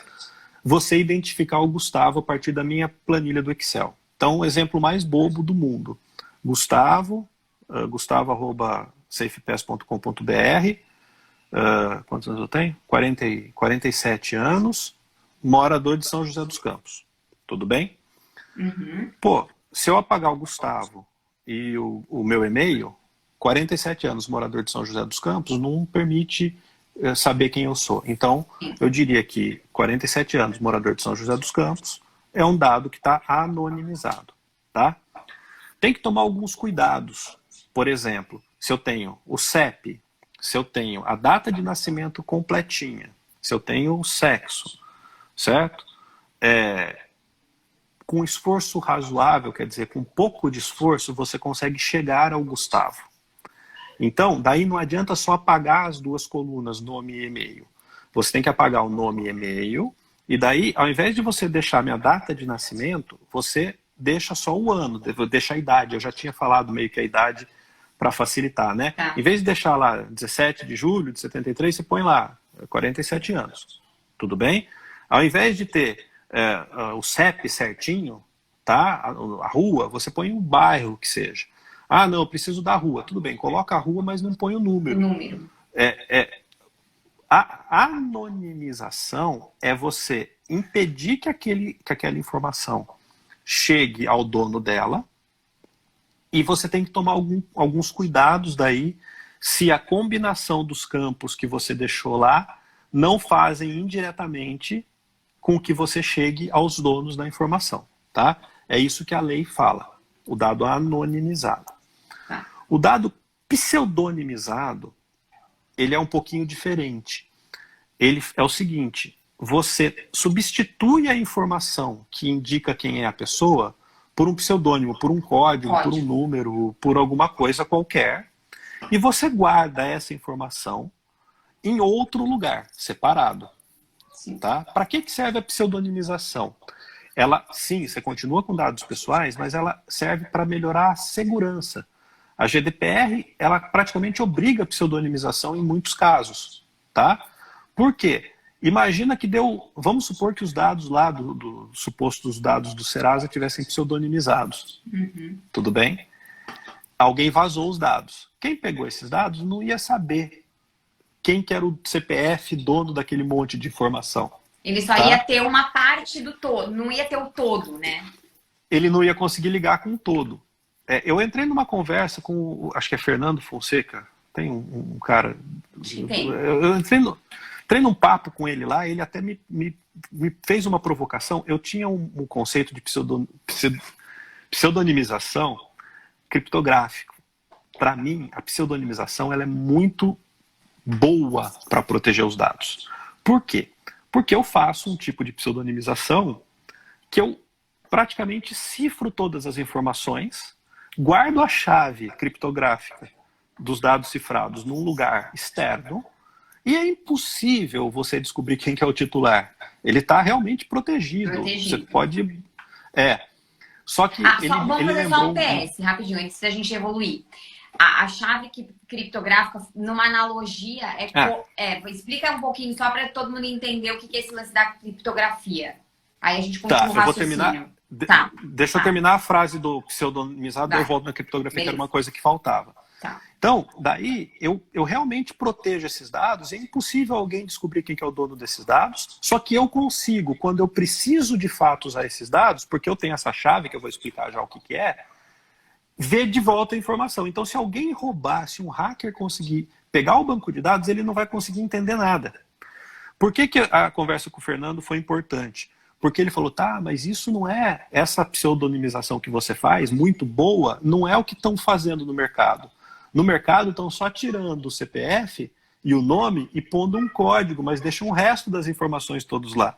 você identificar o Gustavo a partir da minha planilha do Excel. Então, o exemplo mais bobo do mundo. Gustavo@safepass.com.br, quantos anos eu tenho? 47 anos, morador de São José dos Campos. Tudo bem? Pô, se eu apagar o Gustavo e o meu e-mail, 47 anos, morador de São José dos Campos, não permite saber quem eu sou. Então, eu diria que 47 anos, morador de São José dos Campos, é um dado que está anonimizado, tá? Tem que tomar alguns cuidados, por exemplo, se eu tenho o CEP, se eu tenho a data de nascimento completinha, se eu tenho o sexo, certo? Com esforço razoável, quer dizer, com pouco de esforço, você consegue chegar ao Gustavo. Então, daí não adianta só apagar as duas colunas, nome e e-mail. Você tem que apagar o nome e e-mail, e daí, ao invés de você deixar minha data de nascimento, você deixa só o ano, deixa a idade. Eu já tinha falado meio que a idade para facilitar, né? Tá. Em vez de deixar lá 17 de julho de 73, você põe lá 47 anos. Tudo bem? Ao invés de ter o CEP certinho, tá? A rua, você põe um bairro que seja. Ah, não, eu preciso da rua. Tudo bem, coloca a rua, mas não põe o número. A anonimização é você impedir que aquela informação chegue ao dono dela, e você tem que tomar alguns cuidados daí, se a combinação dos campos que você deixou lá não fazem indiretamente com que você chegue aos donos da informação, tá? É isso que a lei fala, o dado anonimizado. O dado pseudonimizado, ele é um pouquinho diferente. Ele é o seguinte, você substitui a informação que indica quem é a pessoa por um pseudônimo, por um código, por um número, por alguma coisa qualquer, e você guarda essa informação em outro lugar, separado. Tá? Para que serve a pseudonimização? Ela, sim, você continua com dados pessoais, mas ela serve para melhorar a segurança. A GDPR, ela praticamente obriga a pseudonimização em muitos casos. Tá? Por quê? Imagina que vamos supor que os dados lá, supostos dados do Serasa tivessem pseudonimizados. Uhum. Tudo bem? Alguém vazou os dados. Quem pegou esses dados não ia saber quem que era o CPF dono daquele monte de informação. Ele só ia ter uma parte do todo, não ia ter o todo, né? Ele não ia conseguir ligar com o todo. Eu entrei numa conversa com, acho que é Fernando Fonseca, tem um cara... Eu entrei num papo com ele lá, ele até me fez uma provocação. Eu tinha um conceito de pseudonimização criptográfico. Para mim, a pseudonimização ela é muito boa para proteger os dados. Por quê? Porque eu faço um tipo de pseudonimização que eu praticamente cifro todas as informações, guardo a chave criptográfica dos dados cifrados num lugar externo, e é impossível você descobrir quem que é o titular. Ele está realmente protegido. Você pode... Só que vamos fazer só um PS, rapidinho, antes da gente evoluir. A chave criptográfica, numa analogia, explica um pouquinho só para todo mundo entender o que é esse lance da criptografia. Aí a gente continua o raciocínio. Eu vou terminar. Deixa eu terminar a frase do pseudonimizado, eu volto na criptografia, que era uma coisa que faltava. Então, daí, eu realmente protejo esses dados, é impossível alguém descobrir quem que é o dono desses dados, só que eu consigo, quando eu preciso de fato usar esses dados, porque eu tenho essa chave, que eu vou explicar já o que é, ver de volta a informação. Então, se alguém roubar, se um hacker conseguir pegar o banco de dados, ele não vai conseguir entender nada. Por que a conversa com o Fernando foi importante? Porque ele falou, mas isso não é, essa pseudonimização que você faz, muito boa, não é o que estão fazendo no mercado. No mercado estão só tirando o CPF e o nome e pondo um código, mas deixam o resto das informações todos lá.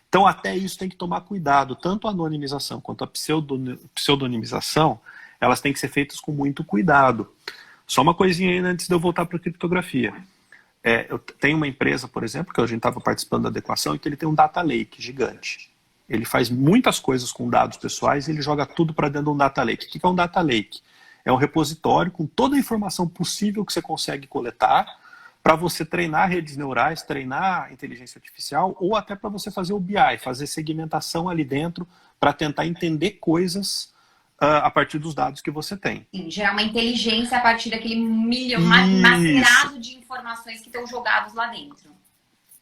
Então até isso tem que tomar cuidado, tanto a anonimização quanto a pseudonimização, elas têm que ser feitas com muito cuidado. Só uma coisinha aí antes de eu voltar para a criptografia. Eu tenho uma empresa, por exemplo, que a gente estava participando da adequação, e que ele tem um data lake gigante. Ele faz muitas coisas com dados pessoais e ele joga tudo para dentro de um data lake. O que é um data lake? É um repositório com toda a informação possível que você consegue coletar para você treinar redes neurais, treinar inteligência artificial, ou até para você fazer o BI, fazer segmentação ali dentro para tentar entender coisas a partir dos dados que você tem. Sim, gerar uma inteligência a partir daquele macerado de informações que estão jogados lá dentro.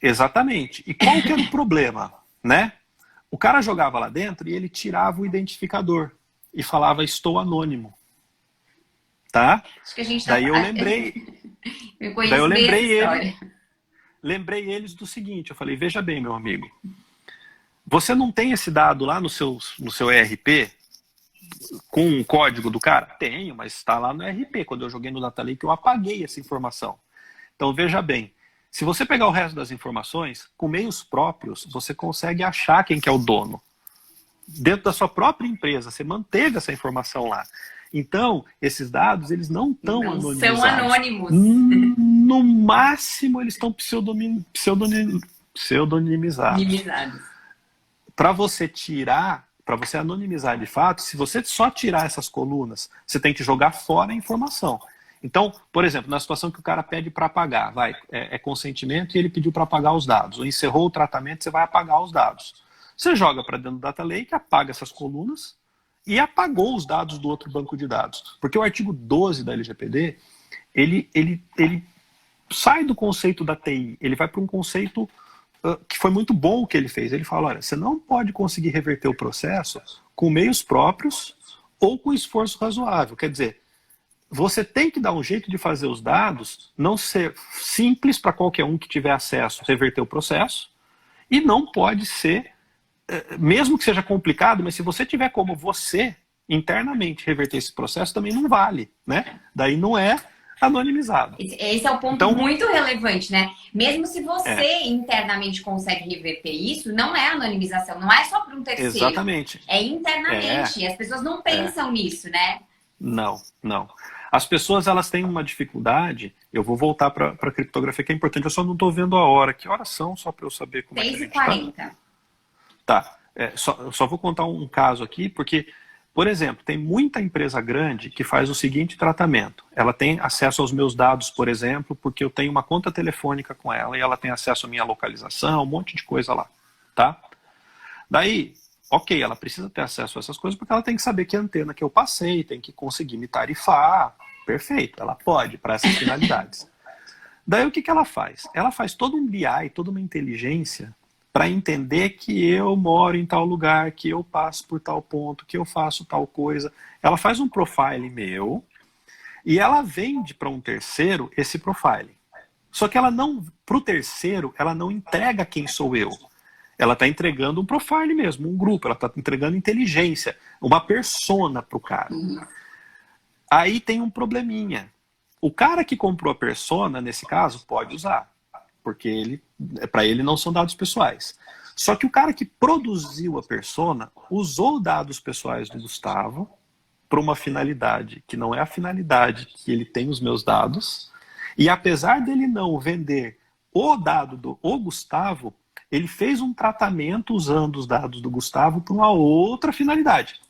Exatamente. E qual que era o problema? Né? O cara jogava lá dentro e ele tirava o identificador e falava, estou anônimo. Tá? Acho que a gente daí eu lembrei eles do seguinte, eu falei, veja bem, meu amigo, você não tem esse dado lá no seu ERP, com um código do cara? Tenho, mas está lá no RP. Quando eu joguei no Data Lake, eu apaguei essa informação. Então, veja bem, se você pegar o resto das informações, com meios próprios, você consegue achar quem que é o dono. Dentro da sua própria empresa, você manteve essa informação lá. Então, esses dados, eles não estão anonimizados. São anônimos. No máximo, eles estão pseudonimizados. Para você tirar, para você anonimizar de fato, se você só tirar essas colunas, você tem que jogar fora a informação. Então, por exemplo, na situação que o cara pede para apagar, é consentimento e ele pediu para apagar os dados. Ou encerrou o tratamento, você vai apagar os dados. Você joga para dentro do Data Lake, apaga essas colunas e apagou os dados do outro banco de dados. Porque o artigo 12 da LGPD, ele sai do conceito da TI, ele vai para um conceito que foi muito bom o que ele fez. Ele fala, olha, você não pode conseguir reverter o processo com meios próprios ou com esforço razoável. Quer dizer, você tem que dar um jeito de fazer os dados não ser simples para qualquer um que tiver acesso reverter o processo, e não pode ser, mesmo que seja complicado, mas se você tiver como você internamente reverter esse processo, também não vale, né? Daí não é anonimizado. Esse é o ponto muito relevante, né? Mesmo se você internamente consegue reverter isso, não é anonimização, não é só para um terceiro. Exatamente. É internamente, e as pessoas não pensam nisso, né? Não. As pessoas, elas têm uma dificuldade, eu vou voltar para a criptografia, que é importante, eu só não estou vendo a hora. Que horas são, só para eu saber como é que a gente 6h40. Tá, só vou contar um caso aqui, porque, por exemplo, tem muita empresa grande que faz o seguinte tratamento. Ela tem acesso aos meus dados, por exemplo, porque eu tenho uma conta telefônica com ela, e ela tem acesso à minha localização, um monte de coisa lá, tá? Daí, ok, ela precisa ter acesso a essas coisas porque ela tem que saber que antena que eu passei, tem que conseguir me tarifar. Perfeito, ela pode para essas finalidades. Daí o que ela faz? Ela faz todo um BI, toda uma inteligência para entender que eu moro em tal lugar, que eu passo por tal ponto, que eu faço tal coisa. Ela faz um profile meu e ela vende para um terceiro esse profile. Só que ela não, para o terceiro, ela não entrega quem sou eu. Ela está entregando um profile mesmo, um grupo, ela está entregando inteligência, uma persona para o cara. Aí tem um probleminha. O cara que comprou a persona, nesse caso, pode usar, porque para ele não são dados pessoais. Só que o cara que produziu a persona usou dados pessoais do Gustavo para uma finalidade que não é a finalidade que ele tem os meus dados, e apesar dele não vender o dado do Gustavo, ele fez um tratamento usando os dados do Gustavo para uma outra finalidade.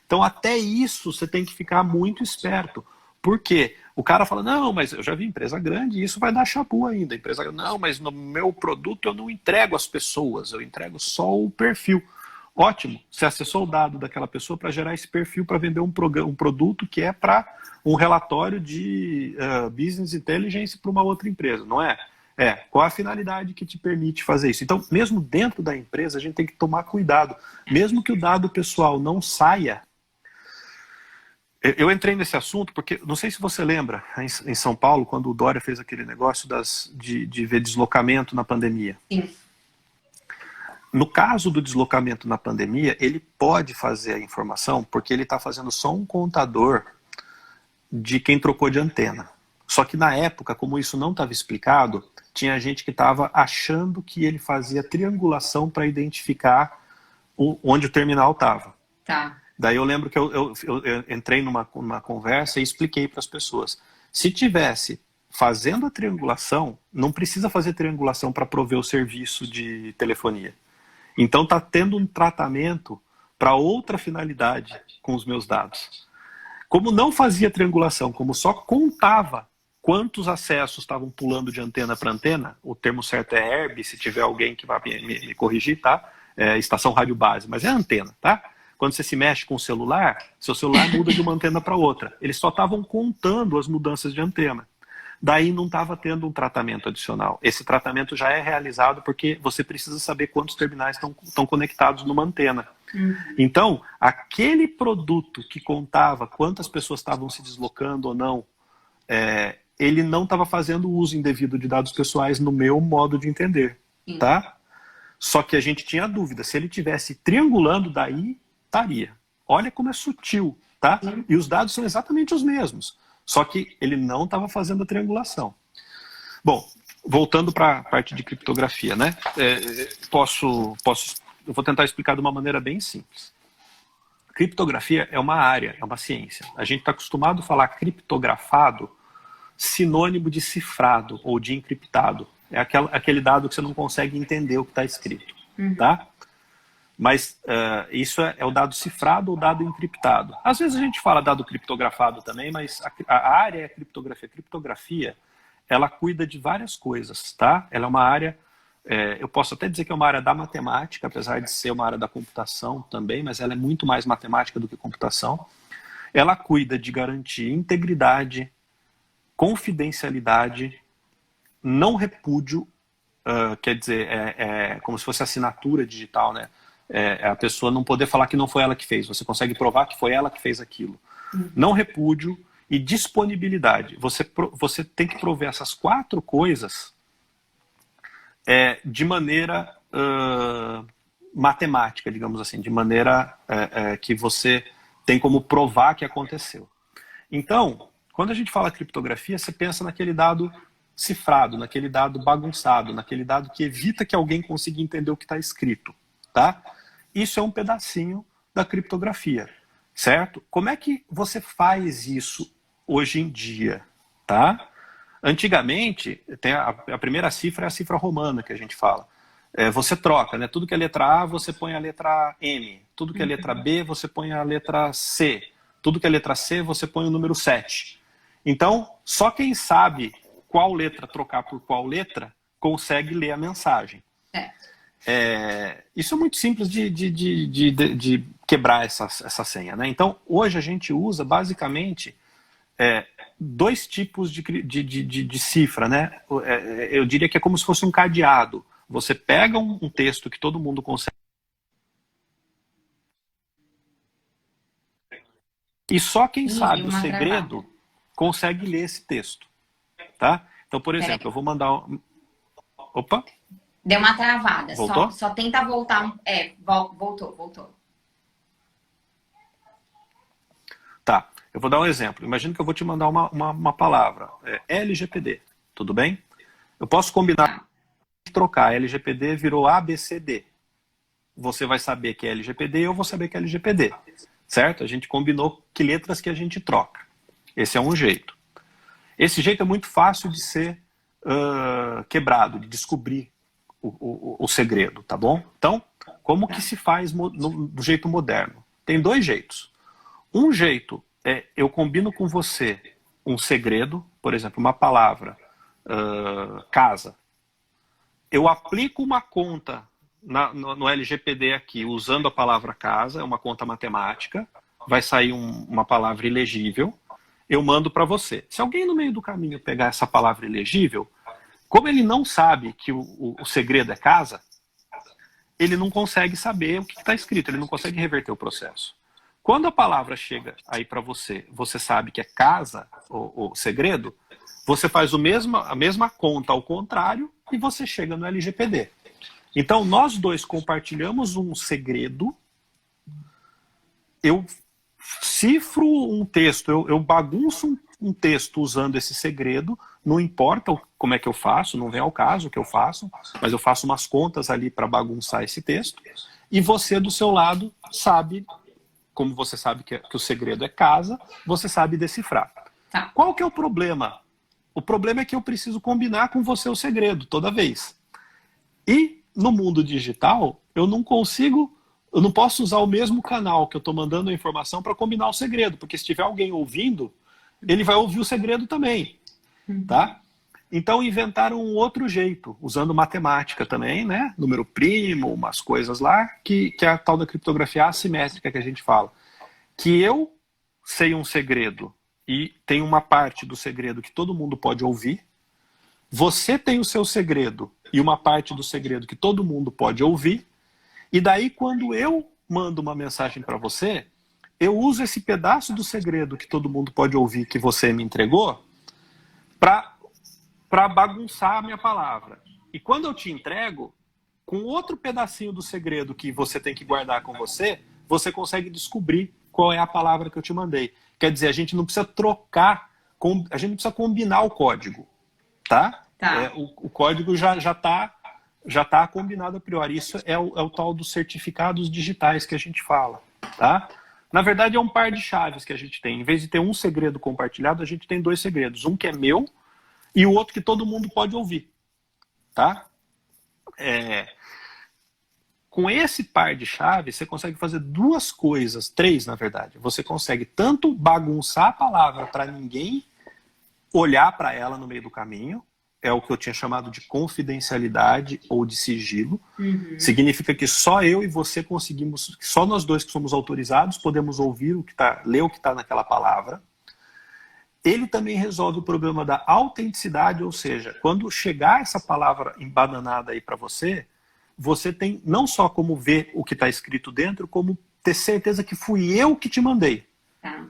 Então, até isso você tem que ficar muito esperto. Por quê? O cara fala, não, mas eu já vi empresa grande e isso vai dar chabu ainda. Empresa, não, mas no meu produto eu não entrego as pessoas, eu entrego só o perfil. Ótimo, você acessou o dado daquela pessoa para gerar esse perfil para vender um produto que é para um relatório de business intelligence para uma outra empresa, não é? Qual a finalidade que te permite fazer isso? Então, mesmo dentro da empresa, a gente tem que tomar cuidado. Mesmo que o dado pessoal não saia. Eu entrei nesse assunto porque, não sei se você lembra, em São Paulo, quando o Dória fez aquele negócio de ver deslocamento na pandemia. Sim. No caso do deslocamento na pandemia, ele pode fazer a informação porque ele está fazendo só um contador de quem trocou de antena. Só que na época, como isso não estava explicado, tinha gente que estava achando que ele fazia triangulação para identificar onde o terminal estava. Tá. Daí eu lembro que eu entrei numa conversa e expliquei para as pessoas. Se tivesse fazendo a triangulação, não precisa fazer triangulação para prover o serviço de telefonia. Então está tendo um tratamento para outra finalidade com os meus dados. Como não fazia triangulação, como só contava quantos acessos estavam pulando de antena para antena, o termo certo é ERB, se tiver alguém que vai me corrigir, tá? Estação rádio base, mas é antena, tá? Quando você se mexe com o celular, seu celular muda de uma antena para outra. Eles só estavam contando as mudanças de antena. Daí não estava tendo um tratamento adicional. Esse tratamento já é realizado porque você precisa saber quantos terminais estão conectados numa antena. Então, aquele produto que contava quantas pessoas estavam se deslocando ou não, ele não estava fazendo uso indevido de dados pessoais no meu modo de entender. Tá? Só que a gente tinha dúvida. Se ele tivesse triangulando, daí estaria. Olha como é sutil. tá? E os dados são exatamente os mesmos, só que ele não estava fazendo a triangulação. Bom, voltando para a parte de criptografia, né? Eu vou tentar explicar de uma maneira bem simples. Criptografia é uma área, é uma ciência. A gente está acostumado a falar criptografado, sinônimo de cifrado ou de encriptado. É aquele dado que você não consegue entender o que está escrito, tá? Mas isso é o dado cifrado ou dado encriptado. Às vezes a gente fala dado criptografado também, mas a área é a criptografia. A criptografia, ela cuida de várias coisas, tá? Ela é uma área, eu posso até dizer que é uma área da matemática, apesar de ser uma área da computação também, mas ela é muito mais matemática do que computação. Ela cuida de garantir integridade, confidencialidade, não repúdio, quer dizer, como se fosse assinatura digital, né? A pessoa não poder falar que não foi ela que fez, você consegue provar que foi ela que fez aquilo. Não repúdio e disponibilidade. Você tem que prover essas 4 coisas de maneira matemática, digamos assim, de maneira que você tem como provar que aconteceu. Então, quando a gente fala criptografia, você pensa naquele dado cifrado, naquele dado bagunçado, naquele dado que evita que alguém consiga entender o que está escrito, tá? Isso é um pedacinho da criptografia, certo? Como é que você faz isso hoje em dia, tá? Antigamente, a primeira cifra é a cifra romana que a gente fala. Você troca, né? Tudo que é letra A, você põe a letra M. Tudo que é letra B, você põe a letra C. Tudo que é letra C, você põe o número 7. Então, só quem sabe qual letra trocar por qual letra consegue ler a mensagem. Isso é muito simples de quebrar essa senha, né? Então, hoje a gente usa basicamente 2 tipos de cifra, né? Eu diria que é como se fosse um cadeado. Você pega um texto que todo mundo consegue e só quem sabe o segredo consegue ler esse texto, tá? Então, por exemplo, eu vou mandar... Opa! Deu uma travada. Voltou? Só tenta voltar. Voltou. Tá, eu vou dar um exemplo. Imagina que eu vou te mandar uma palavra. LGPD, tudo bem? Eu posso combinar, trocar. LGPD virou ABCD. Você vai saber que é LGPD e eu vou saber que é LGPD. Certo? A gente combinou que letras que a gente troca. Esse é um jeito. Esse jeito é muito fácil de ser quebrado, de descobrir o segredo, tá bom? Então, como que se faz do jeito moderno? Tem 2 jeitos. Um jeito é eu combino com você um segredo, por exemplo, uma palavra, casa. Eu aplico uma conta no LGPD aqui, usando a palavra casa, é uma conta matemática, vai sair uma palavra ilegível, eu mando para você. Se alguém no meio do caminho pegar essa palavra ilegível, como ele não sabe que o segredo é casa, ele não consegue saber o que está escrito, ele não consegue reverter o processo. Quando a palavra chega aí para você, você sabe que é casa, o segredo, você faz a mesma conta ao contrário e você chega no LGPD. Então, nós 2 compartilhamos um segredo, eu cifro um texto, eu bagunço um texto usando esse segredo, não importa como é que eu faço, não vem ao caso o que eu faço, mas eu faço umas contas ali para bagunçar esse texto, e você do seu lado sabe, como você sabe que o segredo é casa, você sabe decifrar. Tá. Qual que é o problema? O problema é que eu preciso combinar com você o segredo toda vez. E no mundo digital, eu não posso usar o mesmo canal que eu estou mandando a informação para combinar o segredo, porque se tiver alguém ouvindo, ele vai ouvir o segredo também, tá? Então inventaram um outro jeito, usando matemática também, né? Número primo, umas coisas lá, que é a tal da criptografia assimétrica que a gente fala. Que eu sei um segredo e tem uma parte do segredo que todo mundo pode ouvir, você tem o seu segredo e uma parte do segredo que todo mundo pode ouvir, e daí quando eu mando uma mensagem para você, eu uso esse pedaço do segredo que todo mundo pode ouvir, que você me entregou, para bagunçar a minha palavra. E quando eu te entrego, com outro pedacinho do segredo que você tem que guardar com você, você consegue descobrir qual é a palavra que eu te mandei. Quer dizer, a gente não precisa trocar, a gente não precisa combinar o código, tá? Tá. O código já tá combinado a priori. Isso é o tal dos certificados digitais que a gente fala, tá? Na verdade, é um par de chaves que a gente tem. Em vez de ter um segredo compartilhado, a gente tem 2 segredos. Um que é meu e o outro que todo mundo pode ouvir, tá? Com esse par de chaves, você consegue fazer 2 coisas, 3 na verdade. Você consegue tanto bagunçar a palavra para ninguém olhar para ela no meio do caminho, é o que eu tinha chamado de confidencialidade ou de sigilo. Uhum. Significa que só eu e você conseguimos, só nós 2 que somos autorizados, podemos ouvir ler o que está naquela palavra. Ele também resolve o problema da autenticidade, ou seja, quando chegar essa palavra embananada aí para você, você tem não só como ver o que está escrito dentro, como ter certeza que fui eu que te mandei. Tá.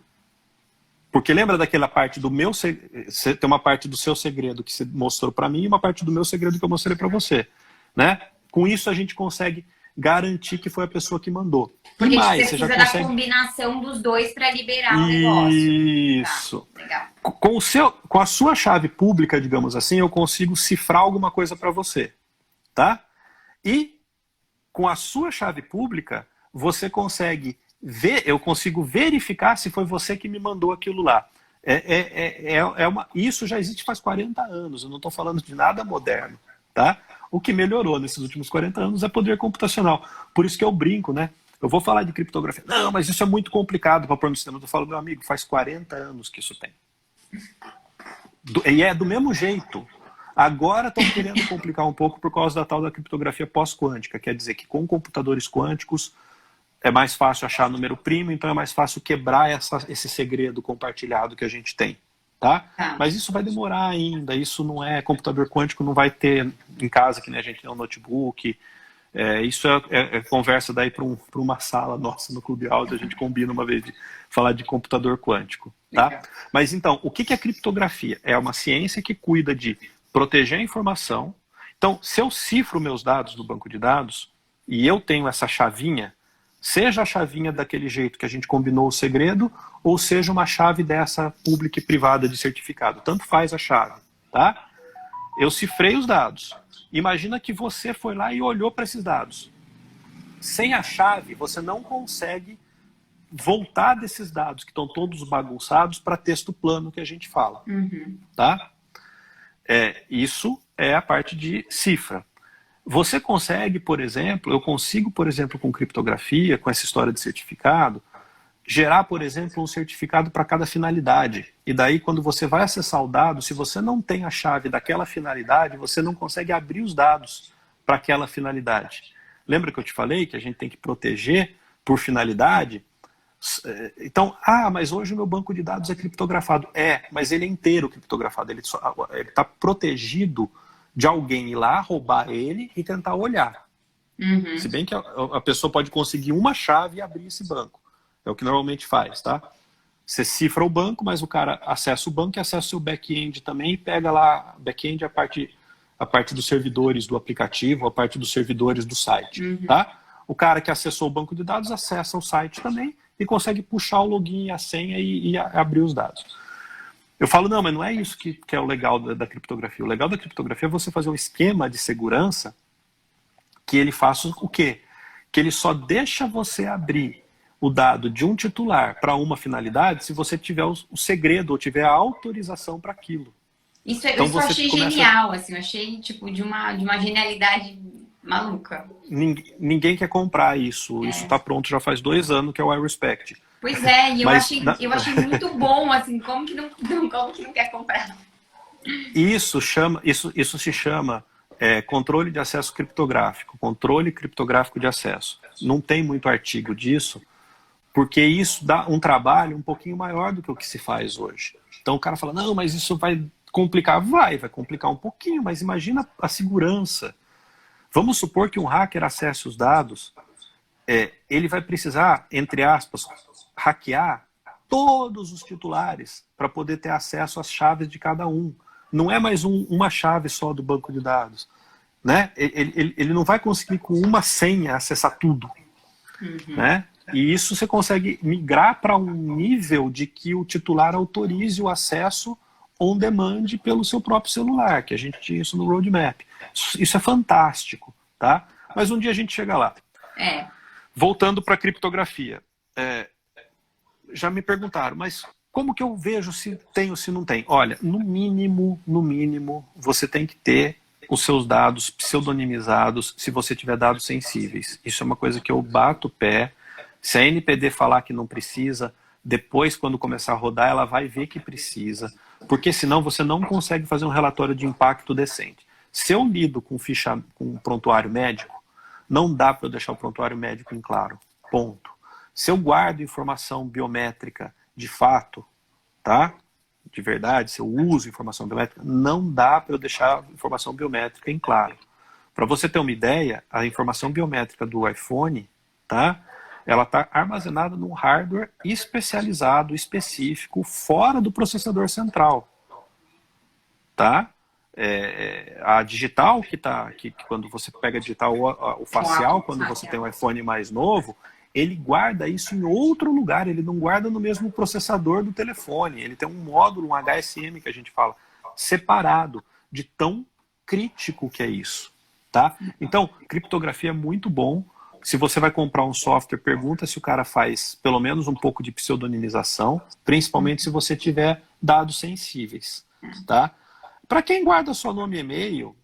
Porque lembra daquela parte do meu segredo, tem uma parte do seu segredo que você mostrou para mim e uma parte do meu segredo que eu mostrei para você, né? Com isso a gente consegue garantir que foi a pessoa que mandou. Porque e mais, você você já precisa consegue... da combinação dos 2 para liberar o negócio. Isso. Tá, legal. Com a sua chave pública, digamos assim, eu consigo cifrar alguma coisa para você, tá? E com a sua chave pública, você consegue eu consigo verificar se foi você que me mandou aquilo lá. Isso já existe faz 40 anos, eu não estou falando de nada moderno, tá? O que melhorou nesses últimos 40 anos é poder computacional. Por isso que eu brinco, né? Eu vou falar de criptografia. Não, mas isso é muito complicado para pôr no sistema. Eu falo, meu amigo, faz 40 anos que isso tem. E é do mesmo jeito. Agora estão querendo complicar um pouco por causa da tal da criptografia pós-quântica. Quer dizer que com computadores quânticos é mais fácil achar número primo, então é mais fácil quebrar esse segredo compartilhado que a gente tem. Tá? Mas isso vai demorar ainda, isso não é computador quântico, não vai ter em casa que nem a gente tem um notebook. Isso é conversa daí para uma sala nossa no Clube Áudio, a gente combina uma vez de falar de computador quântico. Tá? Mas então, o que é criptografia? É uma ciência que cuida de proteger a informação. Então, se eu cifro meus dados do banco de dados e eu tenho essa chavinha, seja a chavinha daquele jeito que a gente combinou o segredo, ou seja uma chave dessa pública e privada de certificado. Tanto faz a chave, tá? Eu cifrei os dados. Imagina que você foi lá e olhou para esses dados. Sem a chave, você não consegue voltar desses dados que estão todos bagunçados para texto plano que a gente fala. Uhum. Tá? Isso é a parte de cifra. Você consegue, por exemplo, eu consigo, por exemplo, com criptografia, com essa história de certificado, gerar, por exemplo, um certificado para cada finalidade. E daí, quando você vai acessar o dado, se você não tem a chave daquela finalidade, você não consegue abrir os dados para aquela finalidade. Lembra que eu te falei que a gente tem que proteger por finalidade? Então, mas hoje o meu banco de dados é criptografado. Mas ele é inteiro criptografado. Ele está protegido de alguém ir lá, roubar ele e tentar olhar. Uhum. Se bem que a pessoa pode conseguir uma chave e abrir esse banco. É o que normalmente faz, tá? Você cifra o banco, mas o cara acessa o banco e acessa o seu back-end também e pega lá, back-end a parte dos servidores do aplicativo, a parte dos servidores do site, tá? O cara que acessou o banco de dados acessa o site também e consegue puxar o login e a senha e abrir os dados. Eu falo, não, mas não é isso que é o legal da criptografia. O legal da criptografia é você fazer um esquema de segurança que ele faça o quê? Que ele só deixa você abrir o dado de um titular para uma finalidade se você tiver o segredo ou tiver a autorização para aquilo. Isso eu achei genial, assim, eu achei tipo de uma genialidade maluca. Ninguém quer comprar isso. Isso está pronto já faz 2 anos, que é o iRespect. Pois é, e eu achei muito bom, assim, como que não quer comprar? Isso se chama controle de acesso criptográfico, controle criptográfico de acesso. Não tem muito artigo disso, porque isso dá um trabalho um pouquinho maior do que o que se faz hoje. Então o cara fala, não, mas isso vai complicar. Vai complicar um pouquinho, mas imagina a segurança. Vamos supor que um hacker acesse os dados, ele vai precisar, entre aspas, hackear todos os titulares para poder ter acesso às chaves de cada um. Não é mais uma chave só do banco de dados. Né? Ele não vai conseguir com uma senha acessar tudo. Né? E isso você consegue migrar para um nível de que o titular autorize o acesso on demand pelo seu próprio celular, que a gente tinha isso no roadmap. Isso é fantástico, tá? Mas um dia a gente chega lá. Voltando para a criptografia. Já me perguntaram, mas como que eu vejo se tem ou se não tem? Olha, no mínimo, você tem que ter os seus dados pseudonimizados se você tiver dados sensíveis. Isso é uma coisa que eu bato o pé. Se a NPD falar que não precisa, depois, quando começar a rodar, ela vai ver que precisa, porque senão você não consegue fazer um relatório de impacto decente. Se eu lido com com prontuário médico, não dá para eu deixar o prontuário médico em claro. Ponto. Se eu guardo informação biométrica de fato, tá? De verdade, se eu uso informação biométrica, não dá para eu deixar a informação biométrica em claro. Para você ter uma ideia, a informação biométrica do iPhone, tá? Ela está armazenada num hardware especializado, específico, fora do processador central. Tá? A digital, que quando você pega a digital, o facial, quando você tem um iPhone mais novo, ele guarda isso em outro lugar, ele não guarda no mesmo processador do telefone. Ele tem um módulo, um HSM, que a gente fala, separado, de tão crítico que é isso. Tá? Então, criptografia é muito bom. Se você vai comprar um software, pergunta se o cara faz pelo menos um pouco de pseudonimização, principalmente se você tiver dados sensíveis. Tá? Para quem guarda só nome e e-mail,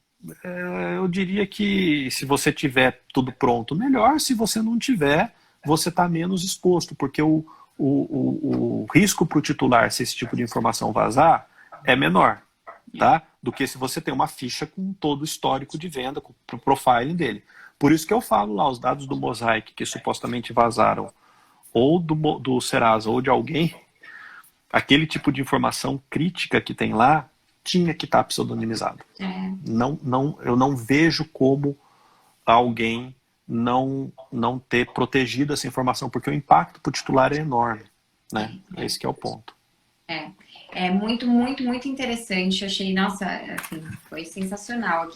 eu diria que se você tiver tudo pronto, melhor. Se você não tiver, você está menos exposto, porque o risco para o titular, se esse tipo de informação vazar, é menor, tá? Do que se você tem uma ficha com todo o histórico de venda, com o profiling dele. Por isso que eu falo lá, os dados do Mosaic que supostamente vazaram, ou do Serasa ou de alguém, aquele tipo de informação crítica que tem lá, tinha que estar pseudonimizado. Eu não vejo como alguém não ter protegido essa informação, porque o impacto para o titular é enorme. Né? Esse que é o ponto. É muito, muito, muito interessante. Eu achei, nossa, assim, foi sensacional.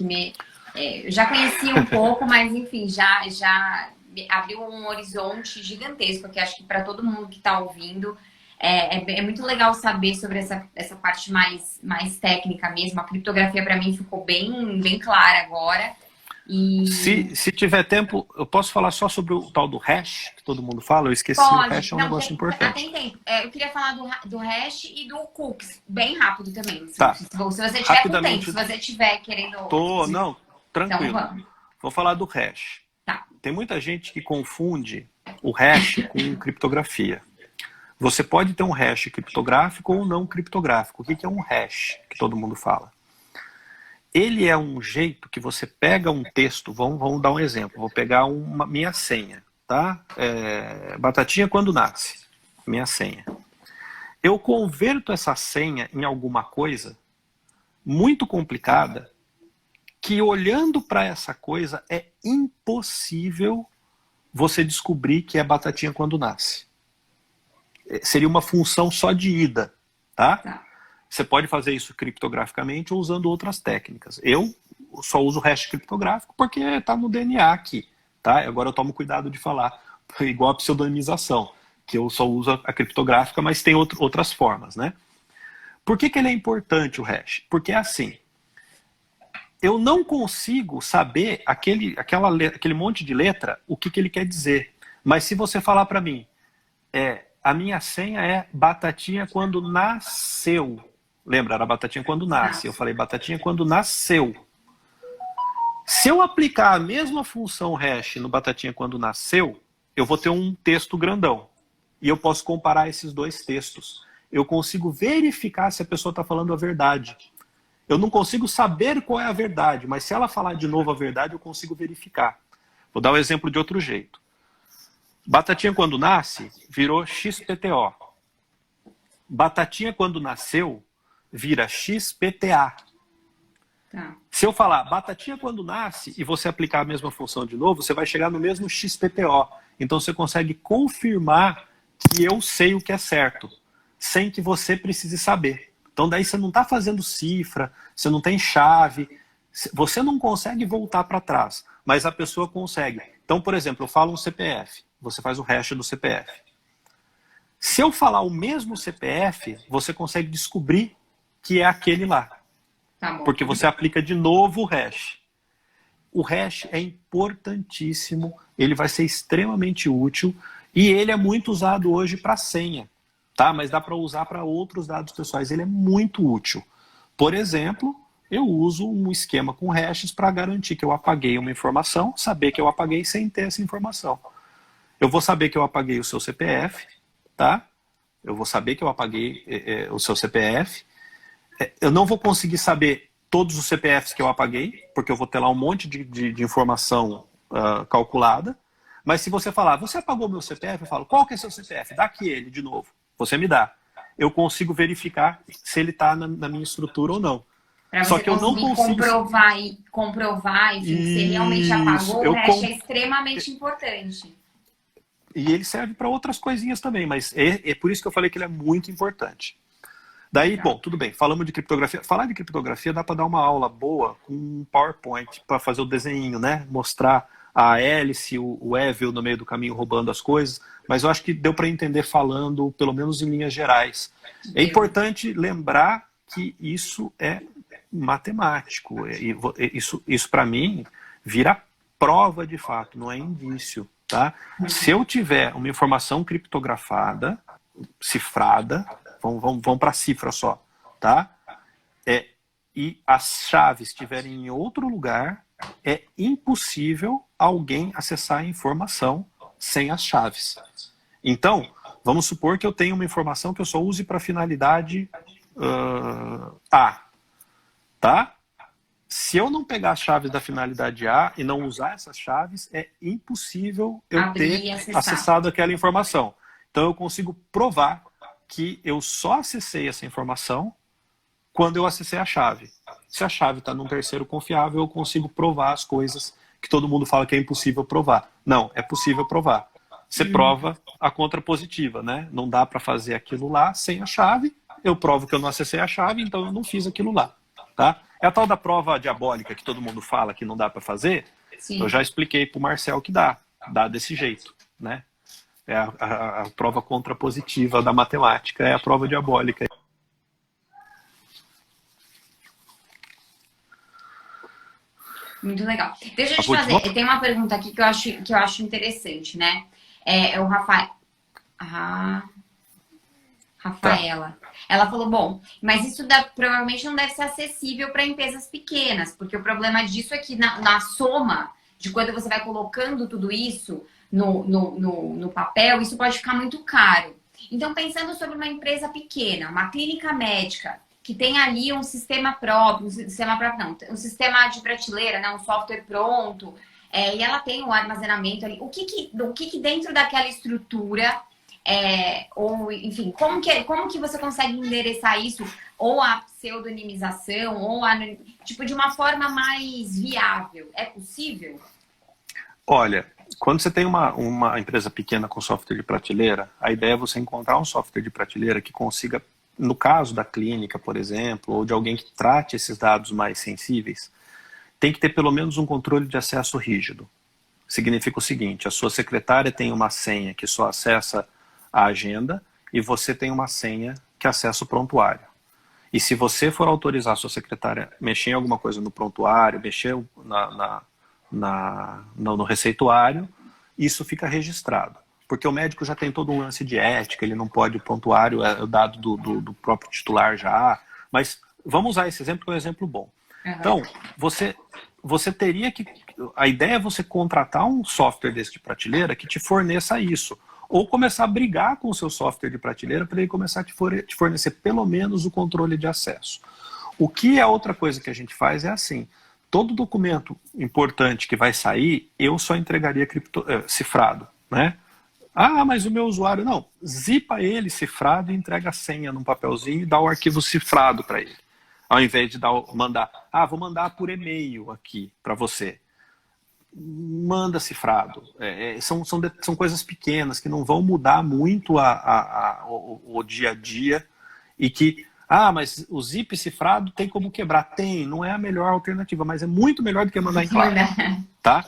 Eu já conhecia um pouco, mas enfim, já abriu um horizonte gigantesco, que acho que para todo mundo que está ouvindo, é muito legal saber sobre essa parte mais técnica mesmo. A criptografia para mim ficou bem clara agora. E... Se tiver tempo, eu posso falar só sobre o tal do hash, que todo mundo fala. Eu esqueci, o hash é um negócio importante. Tem tempo. Eu queria falar do hash e do cookies, bem rápido também. Tá. Se você tiver com tempo, se você tiver querendo... Não, tranquilo. Então, vou falar do hash. Tá. Tem muita gente que confunde o hash com criptografia. Você pode ter um hash criptográfico ou não criptográfico. O que é um hash, que todo mundo fala? Ele é um jeito que você pega um texto, vamos dar um exemplo, vou pegar minha senha, tá? Batatinha quando nasce, minha senha. Eu converto essa senha em alguma coisa muito complicada, que olhando para essa coisa é impossível você descobrir que é batatinha quando nasce. Seria uma função só de ida, tá? Você pode fazer isso criptograficamente ou usando outras técnicas. Eu só uso hash criptográfico porque está no DNA aqui. Tá? Agora eu tomo cuidado de falar, igual a pseudonimização, que eu só uso a criptográfica, mas tem outras formas. Né? Por que ele é importante, o hash? Porque é assim, eu não consigo saber aquele monte de letra, o que ele quer dizer. Mas se você falar para mim, a minha senha é batatinha quando nasceu. Lembra, era batatinha quando nasce. Eu falei batatinha quando nasceu. Se eu aplicar a mesma função hash no batatinha quando nasceu, eu vou ter um texto grandão. E eu posso comparar esses dois textos. Eu consigo verificar se a pessoa está falando a verdade. Eu não consigo saber qual é a verdade, mas se ela falar de novo a verdade, eu consigo verificar. Vou dar um exemplo de outro jeito. Batatinha quando nasce, virou XPTO. Batatinha quando nasceu, vira XPTA. Tá. Se eu falar batatinha quando nasce e você aplicar a mesma função de novo, você vai chegar no mesmo XPTO. Então você consegue confirmar que eu sei o que é certo, sem que você precise saber. Então daí você não está fazendo cifra, você não tem chave, você não consegue voltar para trás, mas a pessoa consegue. Então, por exemplo, eu falo um CPF. você faz o hash do CPF. Se eu falar o mesmo CPF, você consegue descobrir que é aquele lá. Tá bom. Porque você aplica de novo o hash. O hash é importantíssimo, ele vai ser extremamente útil e ele é muito usado hoje para senha, tá? Mas dá para usar para outros dados pessoais, ele é muito útil. Por exemplo, eu uso um esquema com hashes para garantir que eu apaguei uma informação, saber que eu apaguei sem ter essa informação. Eu vou saber que eu apaguei o seu CPF, tá? Eu vou saber que eu apaguei o seu CPF. Eu não vou conseguir saber todos os CPFs que eu apaguei, porque eu vou ter lá um monte de informação calculada. Mas se você falar, você apagou meu CPF, eu falo, qual que é seu CPF? Dá aqui ele de novo. Você me dá. Eu consigo verificar se ele está na minha estrutura ou não. Para Só você que eu não consigo comprovar enfim, que você realmente apagou, o hash é extremamente importante. E ele serve para outras coisinhas também, mas é por isso que eu falei que ele é muito importante. Daí, bom, tudo bem, falamos de criptografia. Falar de criptografia dá para dar uma aula boa com um PowerPoint, para fazer o desenho, né? Mostrar a hélice, o Evil no meio do caminho roubando as coisas, mas eu acho que deu para entender falando, pelo menos em linhas gerais. É importante lembrar que isso é matemático. Isso para mim, vira prova de fato, não é indício. Tá? Se eu tiver uma informação criptografada, cifrada, vamos para a cifra só, tá? E as chaves estiverem em outro lugar, é impossível alguém acessar a informação sem as chaves. Então, vamos supor que eu tenho uma informação que eu só use para finalidade A, tá? Se eu não pegar as chaves da finalidade A e não usar essas chaves, é impossível eu ter acessado aquela informação. Então eu consigo provar que eu só acessei essa informação quando eu acessei a chave. Se a chave está num terceiro confiável, eu consigo provar as coisas que todo mundo fala que é impossível provar. Não, é possível provar. Você prova a contrapositiva, né? Não dá para fazer aquilo lá sem a chave. Eu provo que eu não acessei a chave, então eu não fiz aquilo lá. Tá? É a tal da prova diabólica que todo mundo fala que não dá para fazer. Sim. Eu já expliquei para o Marcel que dá desse jeito, né? É a prova contrapositiva da matemática, é a prova diabólica. Muito legal. Deixa eu te fazer, tem uma pergunta aqui que eu acho interessante, né? É o Rafaela. Tá. Ela falou, bom, mas isso provavelmente não deve ser acessível para empresas pequenas, porque o problema disso é que na soma de quando você vai colocando tudo isso no papel, isso pode ficar muito caro. Então, pensando sobre uma empresa pequena, uma clínica médica, que tem ali um sistema próprio, um sistema de prateleira, né, um software pronto, e ela tem o armazenamento ali. O que dentro daquela estrutura... ou enfim, como que você consegue endereçar isso, ou a pseudonimização, ou tipo de uma forma mais viável? É possível? Olha, quando você tem uma empresa pequena com software de prateleira, a ideia é você encontrar um software de prateleira que consiga, no caso da clínica, por exemplo, ou de alguém que trate esses dados mais sensíveis, tem que ter pelo menos um controle de acesso rígido. Significa o seguinte, a sua secretária tem uma senha que só acessa a agenda e você tem uma senha que acessa o prontuário. E se você for autorizar a sua secretária a mexer em alguma coisa no prontuário, mexer no receituário, isso fica registrado. Porque o médico já tem todo um lance de ética, ele não pode, o prontuário é o dado do próprio titular já. Mas vamos usar esse exemplo, que é um exemplo bom. Uhum. Então, você teria que... A ideia é você contratar um software desse de prateleira que te forneça isso. Ou começar a brigar com o seu software de prateleira para ele começar a te fornecer pelo menos o controle de acesso. O que é outra coisa que a gente faz é assim, todo documento importante que vai sair, eu só entregaria cifrado, né? Ah, mas o meu usuário... Não, zipa ele cifrado e entrega a senha num papelzinho e dá o arquivo cifrado para ele. Ao invés de mandar... Ah, vou mandar por e-mail aqui para você. Manda cifrado. São coisas pequenas que não vão mudar muito o dia a dia e que, mas o zip cifrado tem como quebrar. Tem, não é a melhor alternativa, mas é muito melhor do que mandar em claro. Tá?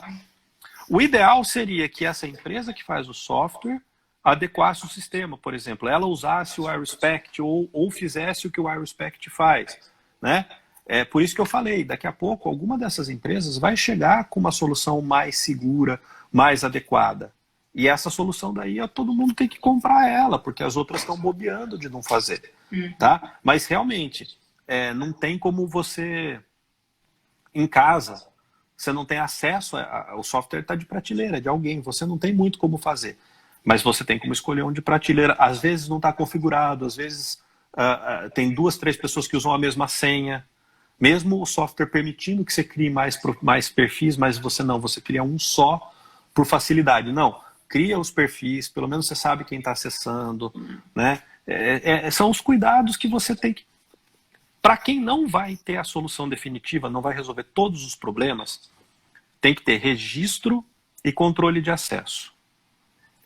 O ideal seria que essa empresa que faz o software adequasse o sistema, por exemplo, ela usasse o iRespect ou fizesse o que o iRespect faz, né? É por isso que eu falei, daqui a pouco alguma dessas empresas vai chegar com uma solução mais segura, mais adequada. E essa solução daí, todo mundo tem que comprar ela, porque as outras estão bobeando de não fazer. Tá? Mas realmente, não tem como você, em casa, você não tem acesso, o software está de prateleira, de alguém, você não tem muito como fazer. Mas você tem como escolher onde prateleira. Às vezes não está configurado, às vezes tem 2, 3 pessoas que usam a mesma senha. Mesmo o software permitindo que você crie mais perfis, mas você cria um só por facilidade. Não, cria os perfis, pelo menos você sabe quem está acessando, né? São os cuidados que você tem que... Para quem não vai ter a solução definitiva, não vai resolver todos os problemas, tem que ter registro e controle de acesso.